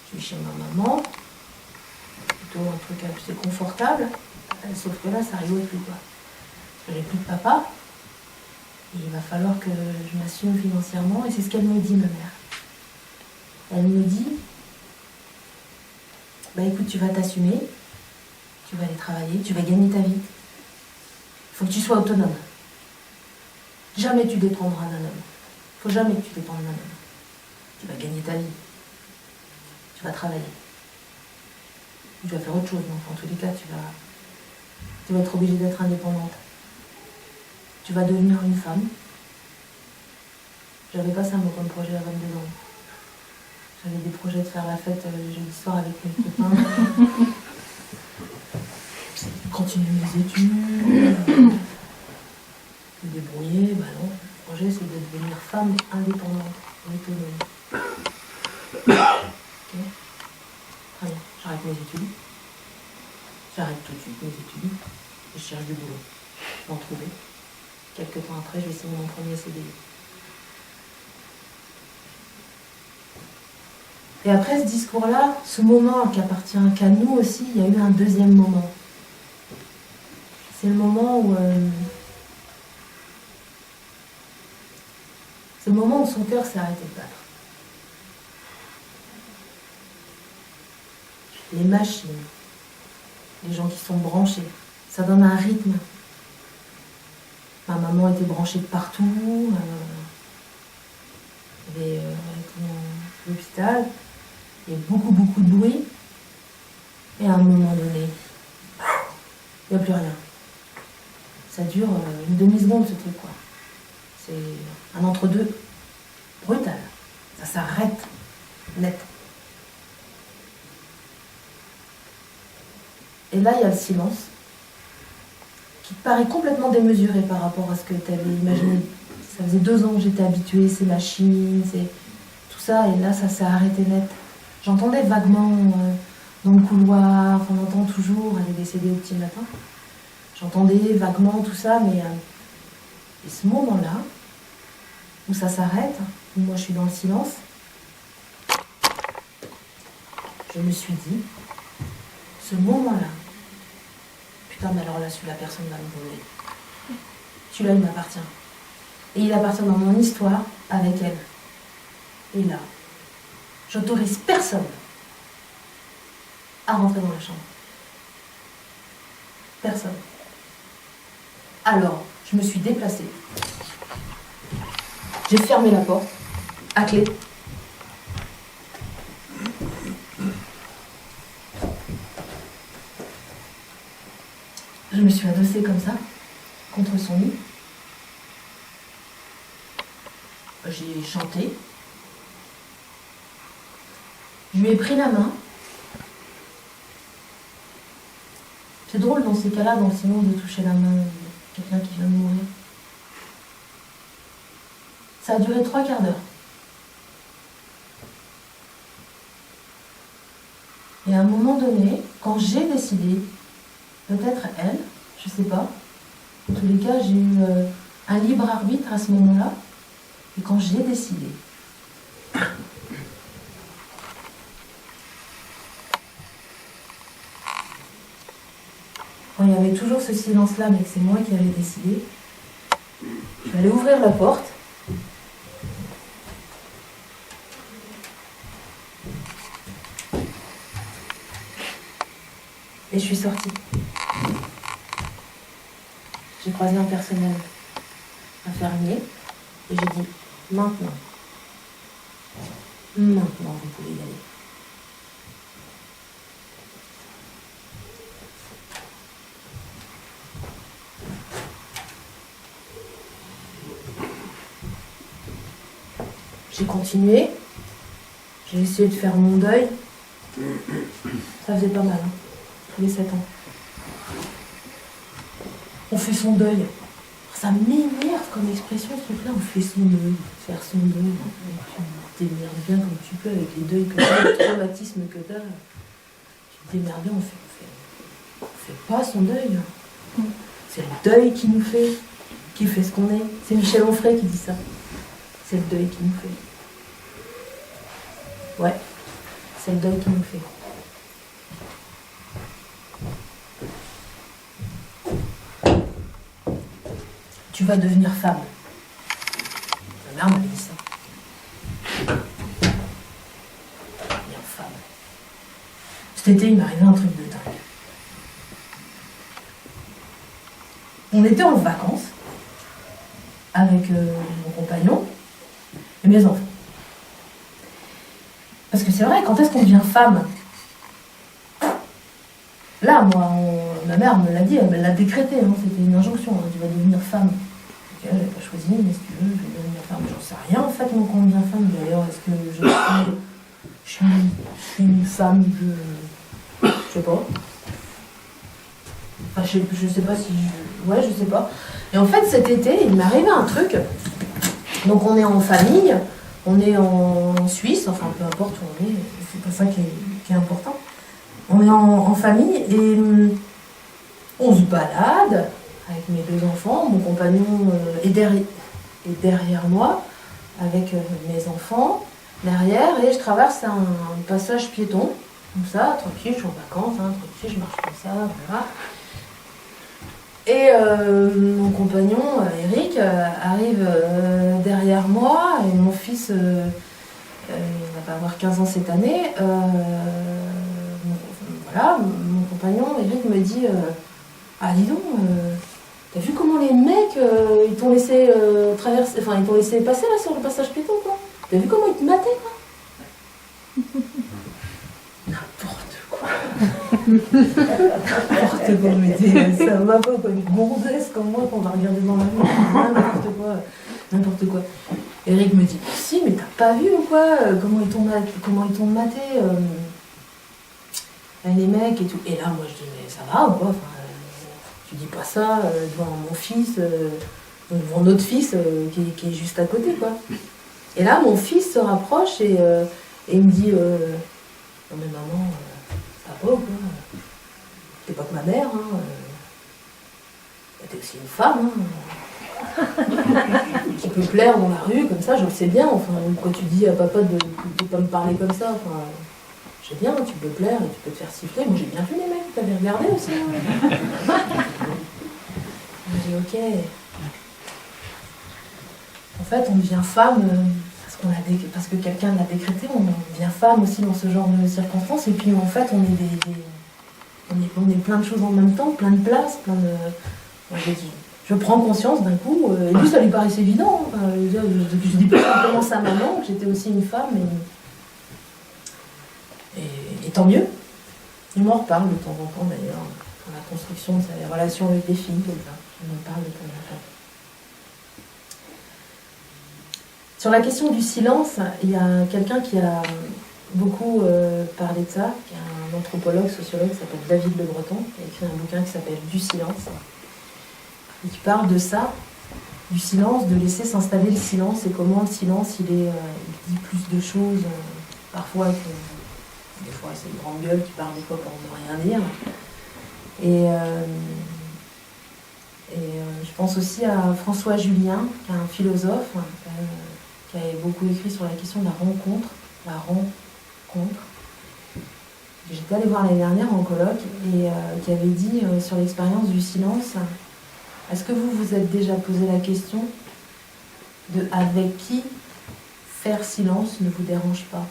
Je suis chez ma maman, plutôt un truc assez confortable, sauf que là ça rigole plus quoi. Parce que j'ai plus de papa, et il va falloir que je m'assume financièrement, et c'est ce qu'elle me dit, ma mère. Elle me dit, bah écoute, tu vas t'assumer, tu vas aller travailler, tu vas gagner ta vie. Il faut que tu sois autonome. Jamais tu dépendras d'un homme. Il ne faut jamais que tu dépendes d'un homme. Tu vas gagner ta vie. Tu vas travailler. Tu vas faire autre chose, donc en tous les cas, tu vas être obligée d'être indépendante. Tu vas devenir une femme. J'avais pas ça, moi, comme projet à 22 ans. J'avais des projets de faire la fête le jeudi soir avec mes copains. Continuer mes études. Me débrouiller, bah non. Le projet, c'est de devenir femme indépendante, autonome. Ok. Très bien, j'arrête mes études. J'arrête tout de suite mes études. Et je cherche du boulot. Je vais en trouver. Quelques temps après, je vais signer mon premier CDI. Et après ce discours-là, ce moment qui appartient qu'à nous aussi, il y a eu un deuxième moment. C'est le moment où... c'est le moment où son cœur s'est arrêté de battre. Les machines, les gens qui sont branchés, ça donne un rythme. Ma maman était branchée de partout, elle était à l'hôpital, il y a beaucoup de bruit, et à un moment donné, il n'y a plus rien. Ça dure une demi-seconde ce truc, quoi. C'est un entre-deux brutal. Ça s'arrête net. Et là, il y a le silence qui paraît complètement démesuré par rapport à ce que tu avais imaginé. Ça faisait 2 ans que j'étais habituée, ces machines, c'est tout ça, et là, ça s'est arrêté net. J'entendais vaguement dans le couloir, on entend toujours, elle est décédée au petit matin. J'entendais vaguement tout ça, mais et ce moment-là, où ça s'arrête, où moi je suis dans le silence, je me suis dit, ce moment-là, putain, mais alors là, celui-là, personne ne va me voler. Celui-là, il m'appartient. Et il appartient dans mon histoire avec elle. Et là, j'autorise personne à rentrer dans la chambre. Personne. Alors, je me suis déplacée. J'ai fermé la porte, à clé. Je me suis adossée comme ça, contre son lit. J'ai chanté. Je lui ai pris la main. C'est drôle dans ces cas-là, dans le silence, de toucher la main de quelqu'un qui vient de mourir. Ça a duré 3 quarts d'heure. Et à un moment donné, quand j'ai décidé, peut-être elle, je sais pas, en tous les cas, j'ai eu un libre arbitre à ce moment-là, et quand j'ai décidé, quand il y avait toujours ce silence-là, mais que c'est moi qui avais décidé, je vais aller ouvrir la porte. Et je suis sortie. J'ai croisé un personnel infirmier et j'ai dit maintenant, vous pouvez y aller. J'ai continué, j'ai essayé de faire mon deuil. Ça faisait pas mal, hein, tous les 7 ans. On fait son deuil. Ça m'énerve comme expression, ce truc-là. On fait son deuil, faire son deuil. Et puis, tu te démerdes bien comme tu peux avec les deuils que t'as, les traumatismes que t'as. Tu te démerdes bien, on fait pas son deuil. C'est le deuil qui nous fait, qui fait ce qu'on est. C'est Michel Onfray qui dit ça. C'est le deuil qui nous fait. Ouais, c'est le deuil qui nous fait. Tu vas devenir femme. Ma mère m'a dit ça. Devenir femme. Cet été, il m'est arrivé un truc de dingue. On était en vacances avec mon compagnon et mes enfants. Parce que c'est vrai, quand est-ce qu'on devient femme? Là, moi, ma mère me l'a dit, elle me l'a décrété, hein, c'était une injonction, hein, tu vas devenir femme. Ok, j'avais pas choisi, mais si tu veux, je vais devenir femme. J'en sais rien en fait, moi, quand on devient femme. D'ailleurs, est-ce que je suis une femme je sais pas. Enfin, je sais pas si ouais, je sais pas. Et en fait, cet été, il m'est arrivé un truc. Donc, on est en famille, On est en Suisse, enfin peu importe où on est, c'est pas ça qui est important. On est en famille et on se balade avec mes 2 enfants. Mon compagnon est derrière moi avec mes enfants derrière et je traverse un passage piéton, comme ça, tranquille, je suis en vacances, tranquille, je marche comme ça, voilà. Et mon compagnon, Eric, arrive derrière moi, et mon fils, il va avoir 15 ans cette année. Voilà, mon compagnon, Eric, me dit ah, dis donc, t'as vu comment les mecs, ils t'ont laissé traverser, enfin, ils t'ont laissé passer là sur le passage piéton, quoi. T'as vu comment ils te mataient, quoi. N'importe quoi. N'importe quoi, mais ça va pas, quoi. Une gonzesse comme moi qu'on va regarder dans la rue. N'importe quoi. Eric me dit, si, mais t'as pas vu ou quoi, comment ils t'ont maté, les mecs et tout. Et là, moi, je dis, mais ça va ou quoi, enfin, tu dis pas ça devant mon fils, devant notre fils qui est juste à côté, quoi. Et là, mon fils se rapproche et il me dit, non mais maman, ça va ou quoi, t'es pas que ma mère, hein. T'es aussi une femme, hein. Qui peut plaire dans la rue, comme ça, je le sais bien. Enfin, quand tu dis à papa de pas me parler comme ça, enfin, je sais bien, tu peux plaire et tu peux te faire siffler. Moi, j'ai bien vu les mecs, t'avais regardé aussi. Hein. J'ai dit, ok. En fait, on devient femme parce que quelqu'un l'a décrété, on devient femme aussi dans ce genre de circonstances. Et puis, en fait, on est plein de choses en même temps, plein de places, plein de... Je prends conscience d'un coup, et lui ça lui paraissait évident, enfin, je dis pas simplement sa maman, que j'étais aussi une femme, et tant mieux. Il m'en reparle de temps en temps d'ailleurs, dans la construction de sa relation avec des filles, comme ça, il m'en parle de temps en temps. Sur la question du silence, il y a quelqu'un qui a beaucoup parlé de ça, qui est un anthropologue, sociologue, qui s'appelle David Le Breton, qui a écrit un bouquin qui s'appelle Du silence. Et qui parle de ça, du silence, de laisser s'installer le silence et comment le silence il dit plus de choses, parfois des fois c'est une grande gueule qui parle des fois pour ne rien dire. Et je pense aussi à François Julien, qui est un philosophe, qui avait beaucoup écrit sur la question de la rencontre. J'étais allée voir l'année dernière en colloque et qui avait dit sur l'expérience du silence. Est-ce que vous vous êtes déjà posé la question de avec qui faire silence ne vous dérange pas?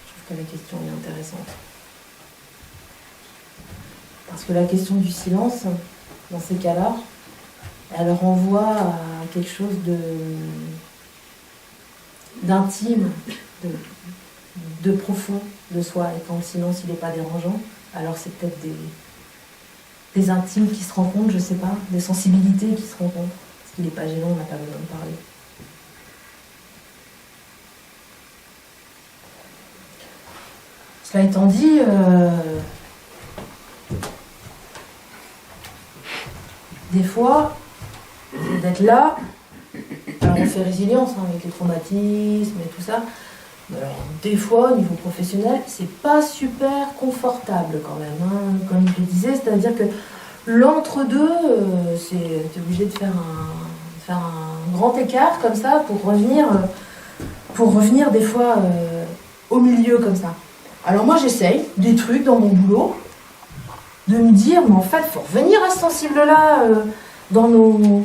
Je trouve que la question est intéressante. Parce que la question du silence, dans ces cas-là, elle renvoie à quelque chose d'intime, de profond de soi, et quand le silence il n'est pas dérangeant, alors c'est peut-être des intimes qui se rencontrent, je sais pas, des sensibilités qui se rencontrent, parce qu'il n'est pas gênant, on n'a pas besoin de parler. Cela étant dit, des fois, d'être là, alors on fait résilience avec les traumatismes et tout ça. Alors, des fois, au niveau professionnel, c'est pas super confortable quand même, hein, comme je le disais, c'est-à-dire que l'entre-deux, t'es obligé de faire un grand écart comme ça pour revenir des fois au milieu comme ça. Alors moi, j'essaye des trucs dans mon boulot, de me dire, mais en fait, il faut revenir à ce sensible-là dans le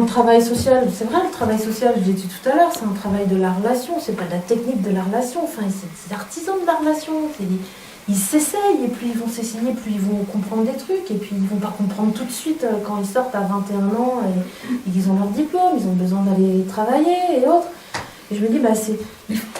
travail social. C'est vrai, le travail social, je l'ai dit tout à l'heure, c'est un travail de la relation, c'est pas de la technique de la relation, enfin, c'est des artisans de la relation, ils s'essayent, et plus ils vont s'essayer, plus ils vont comprendre des trucs, et puis ils vont pas comprendre tout de suite quand ils sortent à 21 ans et qu'ils ont leur diplôme, ils ont besoin d'aller travailler et autres. Et je me dis,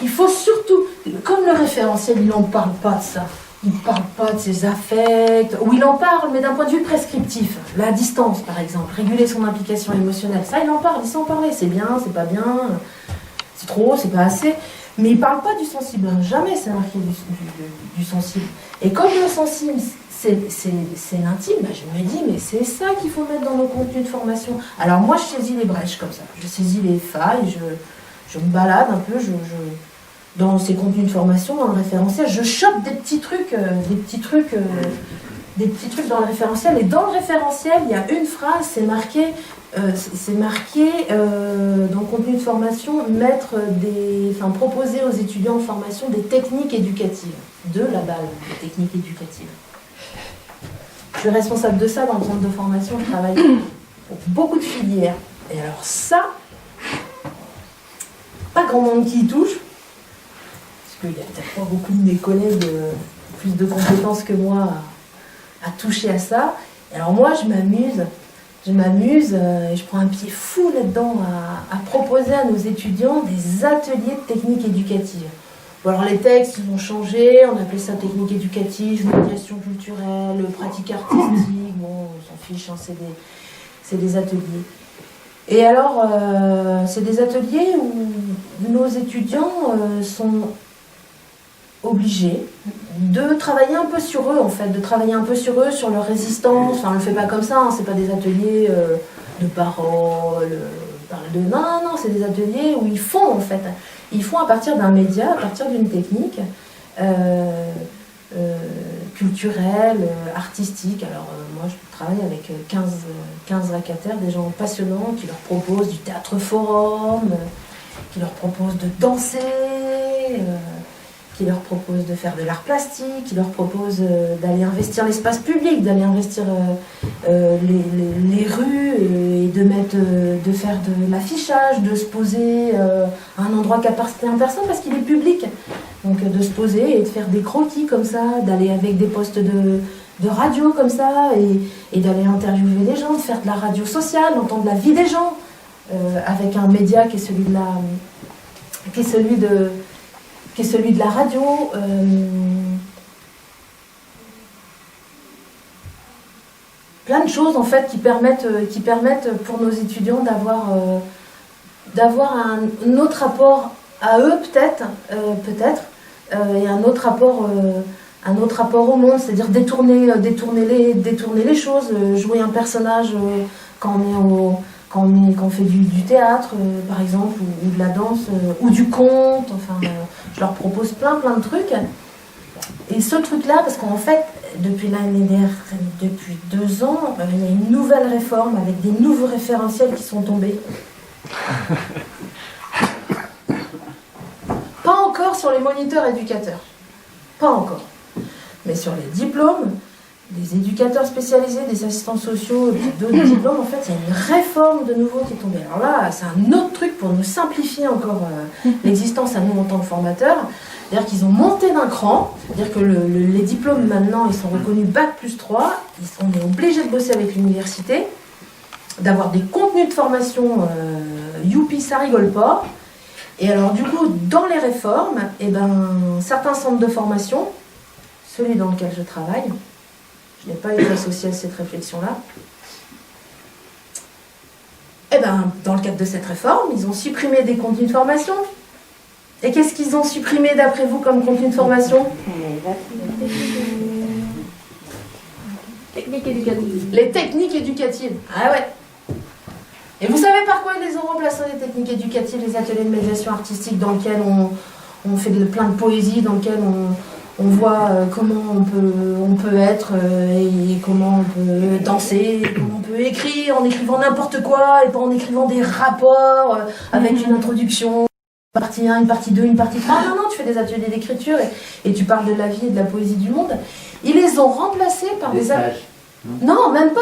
il faut surtout, comme le référentiel, il n'en parle pas de ça. Il ne parle pas de ses affects, ou il en parle, mais d'un point de vue prescriptif. La distance, par exemple, réguler son implication émotionnelle, ça, il en parle, il s'en parler. C'est bien, c'est pas bien, c'est trop, c'est pas assez. Mais il ne parle pas du sensible, jamais c'est marqué du sensible. Et comme le sensible, c'est l'intime. Ben, je me dis, mais c'est ça qu'il faut mettre dans nos contenus de formation. Alors moi, je saisis les brèches comme ça. Je saisis les failles, je me balade un peu, dans ces contenus de formation, dans le référentiel, je chope des petits trucs dans le référentiel. Et dans le référentiel, il y a une phrase, c'est marqué dans le contenu de formation, proposer aux étudiants en formation des techniques éducatives, de la balle, des techniques éducatives. Je suis responsable de ça dans le centre de formation, je travaille pour beaucoup de filières. Et alors ça, pas grand monde qui y touche, parce qu'il y a peut-être pas beaucoup de mes collègues plus de compétences que moi à toucher à ça. Et alors moi, je m'amuse et je prends un pied fou là-dedans à proposer à nos étudiants des ateliers de techniques éducatives. Bon, alors les textes, ils ont changé, on appelait ça technique éducative, médiation culturelle, pratique artistique, bon, on s'en fiche, hein, c'est des ateliers. Et alors, c'est des ateliers où nos étudiants sont obligés de travailler un peu sur eux, en fait, sur leur résistance. Enfin, on ne le fait pas comme ça, hein, c'est pas des ateliers de parole, non, c'est des ateliers où ils font à partir d'un média, à partir d'une technique culturelle, artistique. Alors, moi, je travaille avec 15 vacataires, des gens passionnants qui leur proposent du théâtre forum, qui leur proposent de danser, qui leur propose de faire de l'art plastique, qui leur propose d'aller investir l'espace public, d'aller investir les rues et de faire de l'affichage, de se poser à un endroit qui appartient à personne parce qu'il est public. Donc de se poser et de faire des croquis comme ça, d'aller avec des postes de radio comme ça et d'aller interviewer des gens, de faire de la radio sociale, d'entendre la vie des gens avec un média qui est celui de la radio. Plein de choses en fait qui permettent pour nos étudiants d'avoir un autre rapport à eux peut-être et un autre rapport au monde, c'est-à-dire détourner les choses, jouer un personnage quand on fait du théâtre, par exemple, ou de la danse, ou du conte, enfin, je leur propose plein de trucs. Et ce truc-là, parce qu'en fait, depuis 2 ans, il y a une nouvelle réforme avec des nouveaux référentiels qui sont tombés. Pas encore sur les moniteurs éducateurs, pas encore. Mais sur les diplômes, des éducateurs spécialisés, des assistants sociaux, d'autres diplômes, en fait, il y a une réforme de nouveau qui est tombée. Alors là, c'est un autre truc pour nous simplifier encore l'existence à nous en tant que formateurs. C'est-à-dire qu'ils ont monté d'un cran, c'est-à-dire que les diplômes maintenant, ils sont reconnus Bac+3, on est obligé de bosser avec l'université, d'avoir des contenus de formation, youpi, ça rigole pas. Et alors du coup, dans les réformes, certains centres de formation, celui dans lequel je travaille, je n'ai pas été associée à cette réflexion-là. Dans le cadre de cette réforme, ils ont supprimé des contenus de formation. Et qu'est-ce qu'ils ont supprimé d'après vous comme contenu de formation ? Technique éducative. Les techniques éducatives. Ah ouais. Et vous savez par quoi ils les ont remplacés, les techniques éducatives, les ateliers de médiation artistique dans lesquels on fait plein de poésie, dans lesquels on voit comment on peut être et comment on peut danser, et comment on peut écrire en écrivant n'importe quoi et pas en écrivant des rapports avec une introduction, une partie 1, une partie 2, une partie 3. Non, tu fais des ateliers d'écriture et tu parles de la vie et de la poésie du monde. Ils les ont remplacés par des stages. Non, même pas.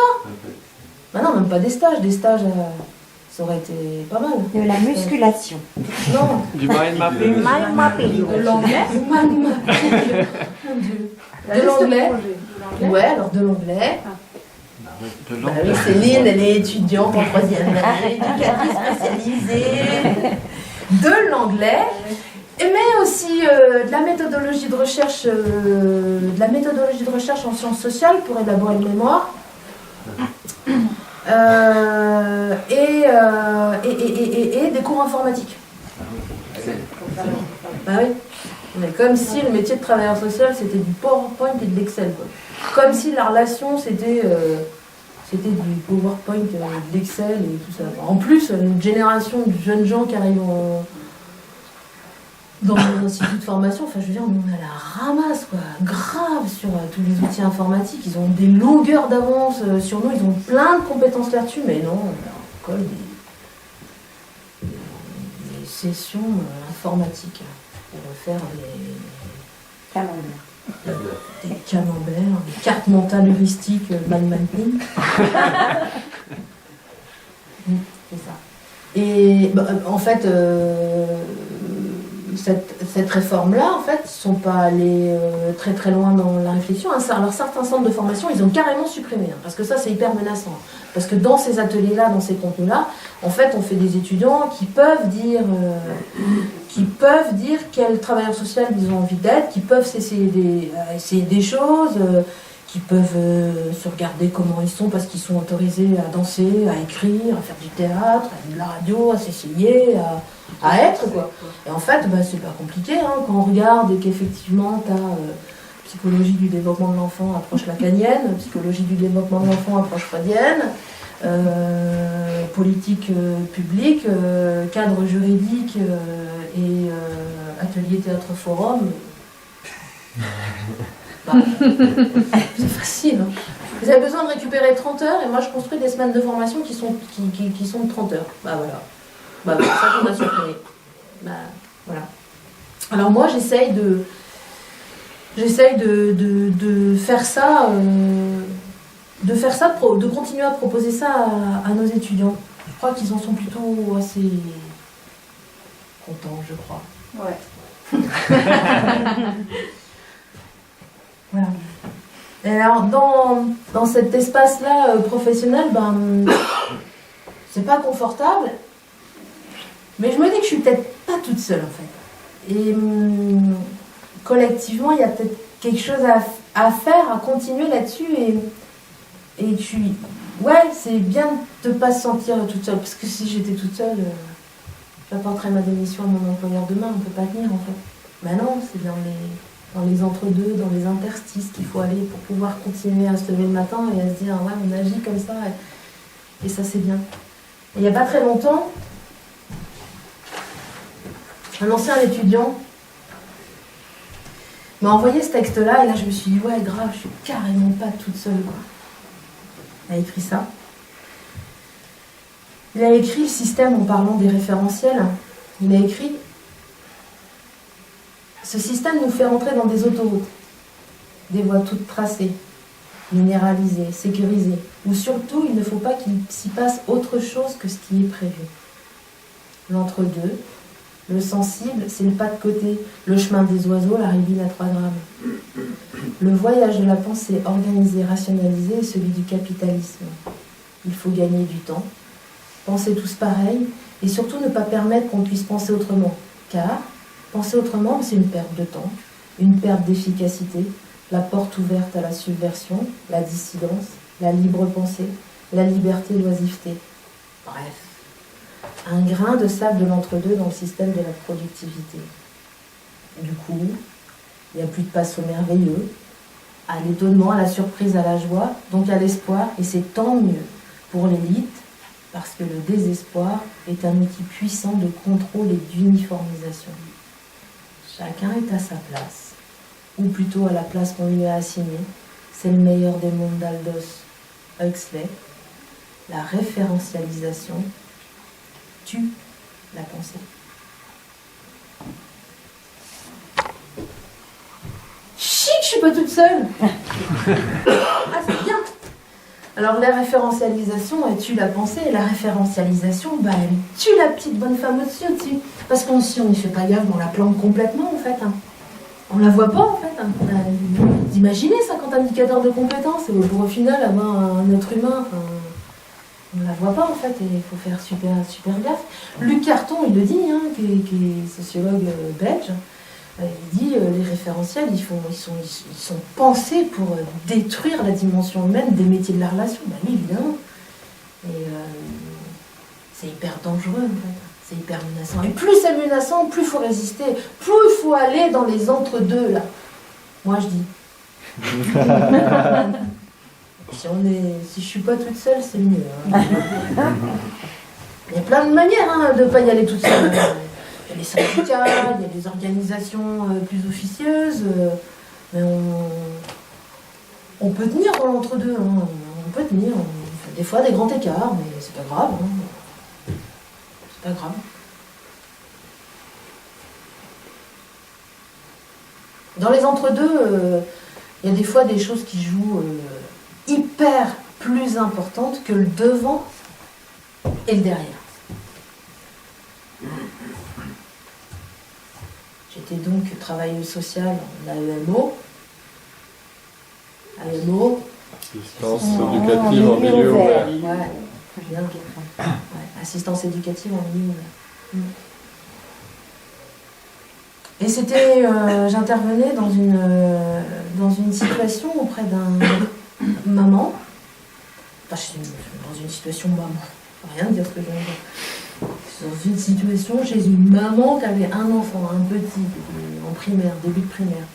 Non, même pas des stages. Des stages, ça aurait été pas mal. De la musculation. Non. Du mind mapping. Mind mapping. De l'anglais. De l'anglais. Ouais, alors de l'anglais. De Bah oui, Céline, elle est étudiante en 3e année, éducatrice spécialisée. De l'anglais. Mais aussi de la méthodologie de recherche, en sciences sociales pour élaborer le mémoire. Et des cours informatiques. Bah oui. Mais comme si le métier de travailleur social c'était du PowerPoint et de l'Excel, quoi. Comme si la relation, c'était du PowerPoint, de l'Excel et tout ça. En plus, une génération de jeunes gens qui arrivent dans les instituts de formation, enfin je veux dire, on est à la ramasse, quoi, grave sur tous les outils informatiques. Ils ont des longueurs d'avance sur nous, ils ont plein de compétences là-dessus, mais non, on leur colle des sessions informatiques pour faire des camemberts, des cartes mentales heuristiques, mind mapping. C'est ça. Et bah, en fait, cette réforme-là, en fait, ils ne sont pas allés très très loin dans la réflexion. Alors certains centres de formation, ils ont carrément supprimé, parce que ça, c'est hyper menaçant. Parce que dans ces ateliers-là, dans ces contenus-là, en fait, on fait des étudiants qui peuvent dire quel travailleur social ils ont envie d'être, qui peuvent essayer des choses, qui peuvent se regarder comment ils sont parce qu'ils sont autorisés à danser, à écrire, à faire du théâtre, à faire de la radio, à s'essayer, à être, quoi. Et en fait, bah, c'est pas compliqué, hein, quand on regarde et qu'effectivement, tu as psychologie du développement de l'enfant approche lacanienne, psychologie du développement de l'enfant approche freudienne, politique publique, cadre juridique et atelier théâtre forum. Bah, c'est facile. Hein. Vous avez besoin de récupérer 30 heures et moi je construis des semaines de formation qui sont de 30 heures. Bah voilà. Bah c'est ça qu'on a supprimé. Bah voilà. Alors moi j'essaye de faire ça, de continuer à proposer ça à nos étudiants. Je crois qu'ils en sont plutôt assez contents, je crois. Ouais. Voilà. Et alors dans cet espace-là professionnel, ben c'est pas confortable, mais je me dis que je suis peut-être pas toute seule en fait. Et collectivement, il y a peut-être quelque chose à faire, à continuer là-dessus et ouais, c'est bien de ne pas se sentir toute seule, parce que si j'étais toute seule, j'apporterais ma démission à mon employeur demain, on ne peut pas tenir en fait. Ben non, c'est dans les entre-deux, dans les interstices qu'il faut aller pour pouvoir continuer à se lever le matin et à se dire ouais, on agit comme ça et ça c'est bien. Et il n'y a pas très longtemps, un ancien étudiant m'a envoyé ce texte-là et là je me suis dit ouais grave, je suis carrément pas toute seule quoi. Il a écrit ça. Il a écrit le système en parlant des référentiels. Il a écrit ce système nous fait rentrer dans des autoroutes, des voies toutes tracées, minéralisées, sécurisées, où surtout il ne faut pas qu'il s'y passe autre chose que ce qui est prévu. L'entre-deux, le sensible, c'est le pas de côté, le chemin des oiseaux, la rivine à 3 grammes. Le voyage de la pensée organisée, rationalisée est celui du capitalisme. Il faut gagner du temps, penser tous pareil, et surtout ne pas permettre qu'on puisse penser autrement, car penser autrement, c'est une perte de temps, une perte d'efficacité, la porte ouverte à la subversion, la dissidence, la libre pensée, la liberté, l'oisiveté. Bref, un grain de sable de l'entre-deux dans le système de la productivité. Du coup, il n'y a plus de passe au merveilleux, à l'étonnement, à la surprise, à la joie, donc à l'espoir, et c'est tant mieux pour l'élite, parce que le désespoir est un outil puissant de contrôle et d'uniformisation. Chacun est à sa place, ou plutôt à la place qu'on lui a assignée. C'est le meilleur des mondes d'Aldous Huxley. La référentialisation tue la pensée. Chic, je suis pas toute seule. Ah, c'est bien. Alors la référentialisation, elle tue la pensée, et la référentialisation, bah, elle tue la petite bonne femme au-dessus. Parce qu'on si on n'y fait pas gaffe, on la plante complètement en fait. Hein. On la voit pas en fait. Hein. Vous imaginez 50 indicateurs de compétences et pour au final avoir un être humain, on la voit pas en fait et il faut faire super gaffe. Luc Carton, il le dit, hein, qui est sociologue belge. Il dit les référentiels, ils sont pensés pour détruire la dimension humaine des métiers de la relation. Ben oui, évidemment. Et c'est hyper dangereux, en fait. C'est hyper menaçant. Et plus c'est menaçant, plus il faut résister, plus il faut aller dans les entre-deux, là. Moi, je dis. Si je suis pas toute seule, c'est mieux. Hein. Il y a plein de manières hein, de ne pas y aller toute seule. Il y a les syndicats, il y a les organisations plus officieuses, mais on peut tenir dans l'entre-deux. Hein. On peut tenir. On fait des fois des grands écarts, mais c'est pas grave. Hein. C'est pas grave. Dans les entre-deux, il y a des fois des choses qui jouent hyper plus importantes que le devant et le derrière. J'étais donc travailleuse sociale en AEMO. AEMO. Assistance éducative en milieu ouvert. Ouais, bien. Ouais, assistance éducative en milieu ouvert. Et c'était, j'intervenais dans une situation auprès d'un maman. Enfin, je suis dans une situation maman. Rien de dire ce que je viens de dire. Dans une situation chez une maman qui avait un enfant, un petit, en primaire, début de primaire.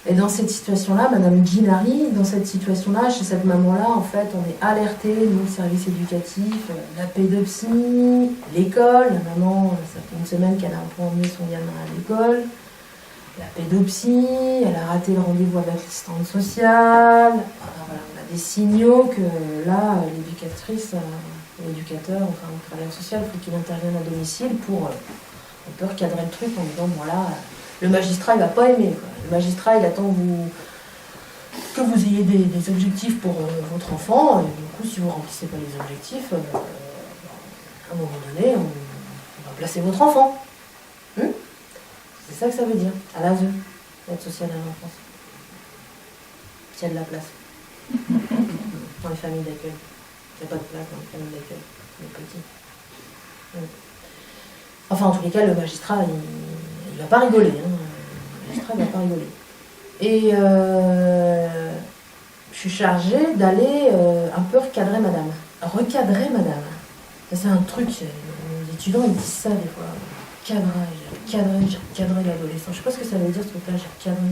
Et dans cette situation-là, Madame Ginari, dans cette situation-là, chez cette maman-là, en fait, on est alerté, nous, le service éducatif, la pédopsie, l'école. La maman, ça fait une semaine qu'elle a un peu emmené son gamin à l'école. La pédopsie, elle a raté le rendez-vous avec l'assistante sociale. Voilà, on a des signaux que là, l'éducatrice, l'éducateur, enfin le travailleur social, il faut qu'il intervienne à domicile pour on peut recadrer le truc en disant, voilà, le magistrat, il va pas aimer. Quoi. Le magistrat, il attend que vous ayez des objectifs pour votre enfant. Et du coup, si vous ne remplissez pas les objectifs, à un moment donné, on va placer votre enfant. C'est ça que ça veut dire, à l'ASE, l'aide sociale à l'enfance. S'il y a de la place. Dans les familles d'accueil. Il n'y a pas de place dans les familles d'accueil, les petits. Enfin, en tous les cas, le magistrat, il ne va pas rigoler. Hein. Le magistrat, il ne va pas rigoler. Et je suis chargée d'aller un peu recadrer madame. Recadrer madame. Ça, c'est un truc, les étudiants, ils disent ça des fois. J'ai recadré l'adolescent. Je ne sais pas ce que ça veut dire, ce truc-là, j'ai recadré.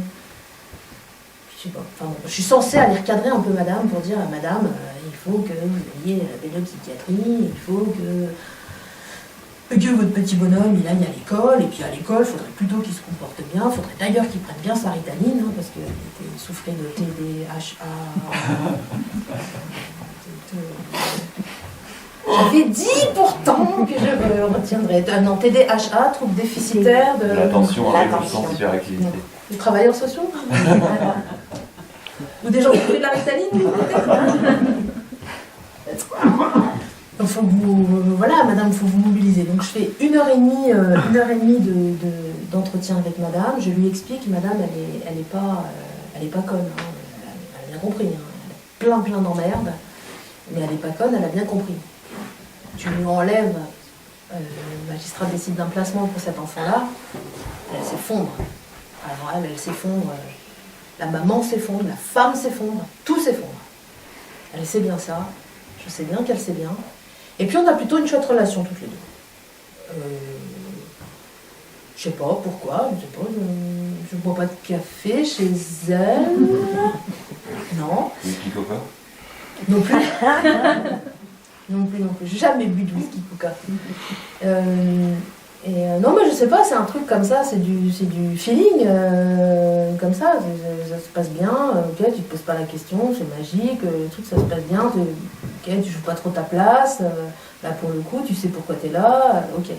Je sais pas. Enfin, bon, je suis censée aller recadrer un peu madame pour dire à madame, il faut que vous ayez la pédopsychiatrie, il faut que votre petit bonhomme il aille à l'école, et puis à l'école, il faudrait plutôt qu'il se comporte bien, il faudrait d'ailleurs qu'il prenne bien sa Ritaline, hein, parce qu'il souffrait de TDHA. J'avais dit pourtant que je retiendrais. Non, TDHA, trouble déficitaire de l'attention à l'attention, hyperactivité. Des travailleurs sociaux. Ou des gens qui font de la Ritaline, peut-être. Donc, faut voilà, madame, il faut vous mobiliser. Donc, je fais une heure et demie d'entretien avec madame. Je lui explique, madame, elle est pas conne. Hein. Elle a bien compris. Hein. Elle a plein d'emmerdes. Mais elle n'est pas conne, elle a bien compris. Tu lui enlèves, le magistrat décide d'un placement pour cet enfant-là, elle s'effondre. Alors elle s'effondre. La maman s'effondre, la femme s'effondre, tout s'effondre. Elle sait bien ça. Je sais bien qu'elle sait bien. Et puis on a plutôt une chouette relation toutes les deux. Je sais pas pourquoi, je bois pas de café chez elle. Non. Whisky Coca? Non plus. Non plus. J'ai jamais bu de whisky Coca. Non, mais je sais pas, c'est un truc comme ça, c'est du feeling, comme ça se passe bien, ok, tu te poses pas la question, c'est magique, le truc ça se passe bien, ok, tu joues pas trop ta place, là pour le coup, tu sais pourquoi t'es là, ok.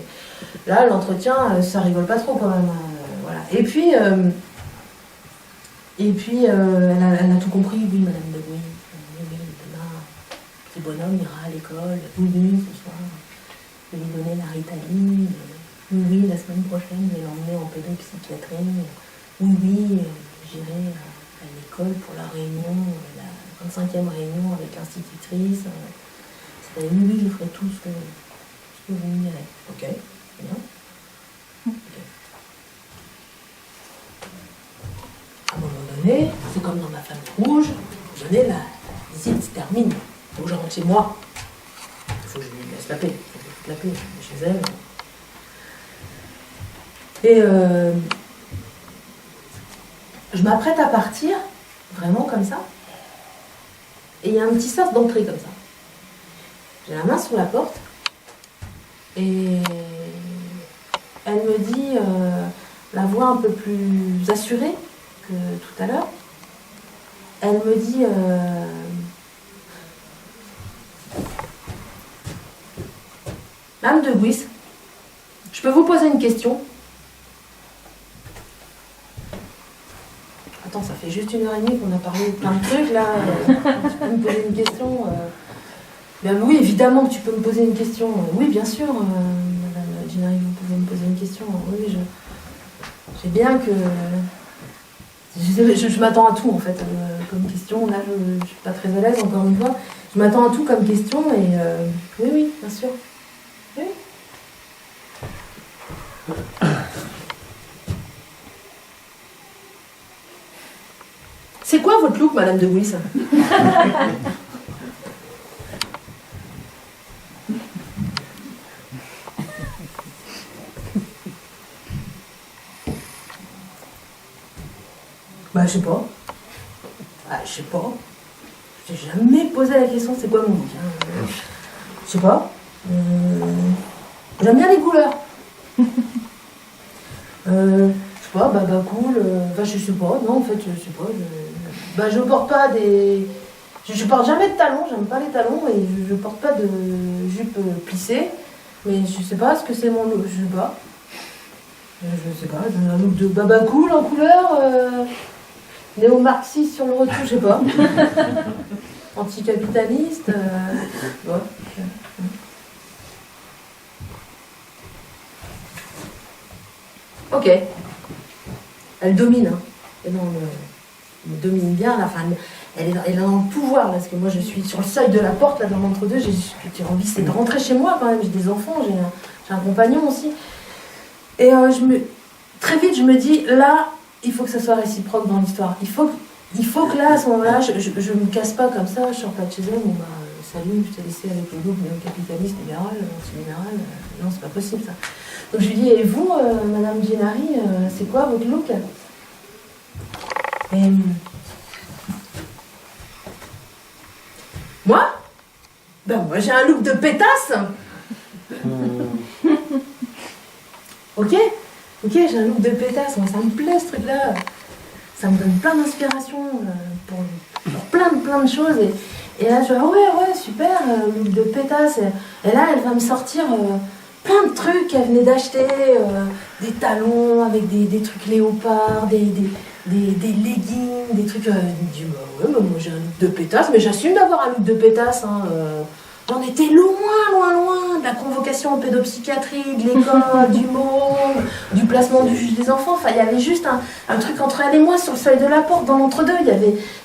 Là, l'entretien, ça rigole pas trop quand même, voilà. Et puis, elle a tout compris, oui, madame de Gouy, demain, petit bonhomme ira à l'école, oui, ce soir, je vais lui donner la Ritaline. Oui, la semaine prochaine, je vais l'emmener en pédopsychiatrie. Oui, j'irai à l'école pour la réunion, la 25e réunion avec l'institutrice. Oui, je ferai tout ce que vous me direz. Ok, c'est bien. Okay. À un moment donné, c'est comme dans ma femme rouge, la visite se termine. Il faut que je rentre chez moi. Il faut que je lui laisse la paix. Il faut que je lui foute la paix chez elle. Et je m'apprête à partir, vraiment comme ça, et il y a un petit sas d'entrée comme ça. J'ai la main sur la porte, et elle me dit, la voix un peu plus assurée que tout à l'heure, elle me dit... Madame de Guis, je peux vous poser une question? Attends, ça fait juste 1h30 qu'on a parlé de plein de trucs là. Tu peux me poser une question? Ben oui, évidemment que tu peux me poser une question. Oui, bien sûr, Madame Ginari, vous pouvez me poser une question. Oui, je sais bien que... Je m'attends à tout en fait comme question. Là, je ne suis pas très à l'aise encore une fois. Je m'attends à tout comme question et oui, bien sûr. Oui. C'est quoi votre look, Madame de Guis? Bah, je sais pas. Ah, je sais pas. Je t'ai jamais posé la question, c'est quoi mon look, hein. Je sais pas. J'aime bien les couleurs. Je sais pas, bah cool. Enfin, je sais pas. Non, en fait, je sais pas. Je porte pas des... Je porte jamais de talons, j'aime pas les talons et je porte pas de jupe plissée. Mais je sais pas ce que c'est mon look, je sais pas. Je sais pas, j'ai un look de baba cool en couleur, néo-marxiste sur le retour, je sais pas. Anticapitaliste, ouais. Ok. Elle domine, hein. Et non, elle domine bien, là. Enfin, elle est dans le pouvoir, là, parce que moi, je suis sur le seuil de la porte, là, dans l'entre-deux. J'ai envie, c'est de rentrer chez moi, quand même. J'ai des enfants, j'ai un compagnon aussi. Et très vite, je me dis, là, il faut que ça soit réciproque dans l'histoire. Il faut que là, à ce moment-là, je me casse pas comme ça, je sors pas de chez elle, bon, bah, salut, je t'ai laissé avec le groupe néo-capitaliste, libéral, anti-libéral. Non, c'est pas possible, ça. Donc, je lui dis, et vous, Madame Ginari, c'est quoi votre look? Et... Moi? Ben, moi, j'ai un look de pétasse. Ok, j'ai un look de pétasse, moi, ça me plaît ce truc-là. Ça me donne plein d'inspiration pour plein de choses. Et là, je dis, ouais, super, look de pétasse. Et là, elle va me sortir plein de trucs qu'elle venait d'acheter, des talons avec des trucs léopards, des leggings, des trucs. Elle me dit, bah ouais, bah, moi j'ai un look de pétasse, mais j'assume d'avoir un look de pétasse. Hein, on était loin de la convocation en pédopsychiatrie, de l'école, du monde, du placement du juge des enfants. Enfin, il y avait juste un truc entre elle et moi sur le seuil de la porte, dans l'entre-deux.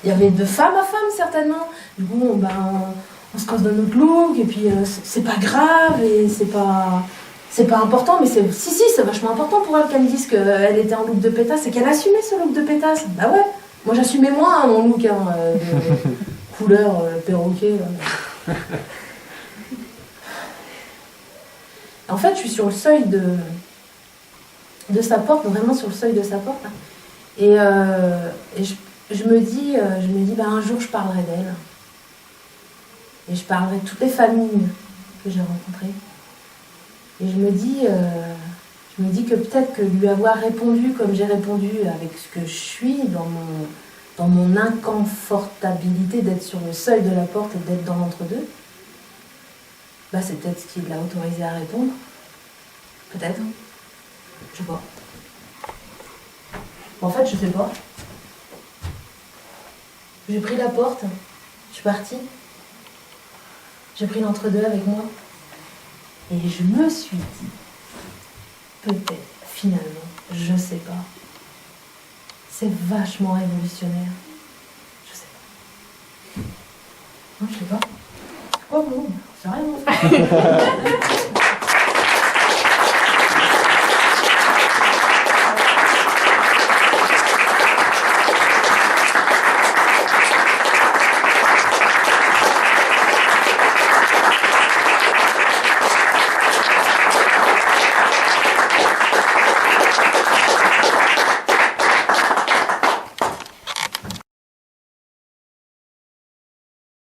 Il y avait de femme à femme, certainement. Du coup, on se cause de notre look, et puis c'est pas grave, et c'est pas important, mais si, c'est vachement important pour elle qu'elle me dise qu'elle était en look de pétasse et qu'elle assumait ce look de pétasse. Bah ouais, moi j'assumais moins mon look de couleur perroquet. En fait, je suis sur le seuil de sa porte, vraiment sur le seuil de sa porte. Et je me dis, bah, un jour je parlerai d'elle. Et je parlerai de toutes les familles que j'ai rencontrées. Et je me dis que peut-être que lui avoir répondu comme j'ai répondu avec ce que je suis, dans mon inconfortabilité d'être sur le seuil de la porte et d'être dans l'entre-deux, bah c'est peut-être ce qui l'a autorisé à répondre. Peut-être. Je sais pas. En fait, je sais pas. J'ai pris la porte, je suis partie. J'ai pris l'entre-deux avec moi. Et je me suis dit, peut-être, finalement, je sais pas. C'est vachement révolutionnaire. Je sais pas. Non, je sais pas. C'est quoi, vous? C'est rien.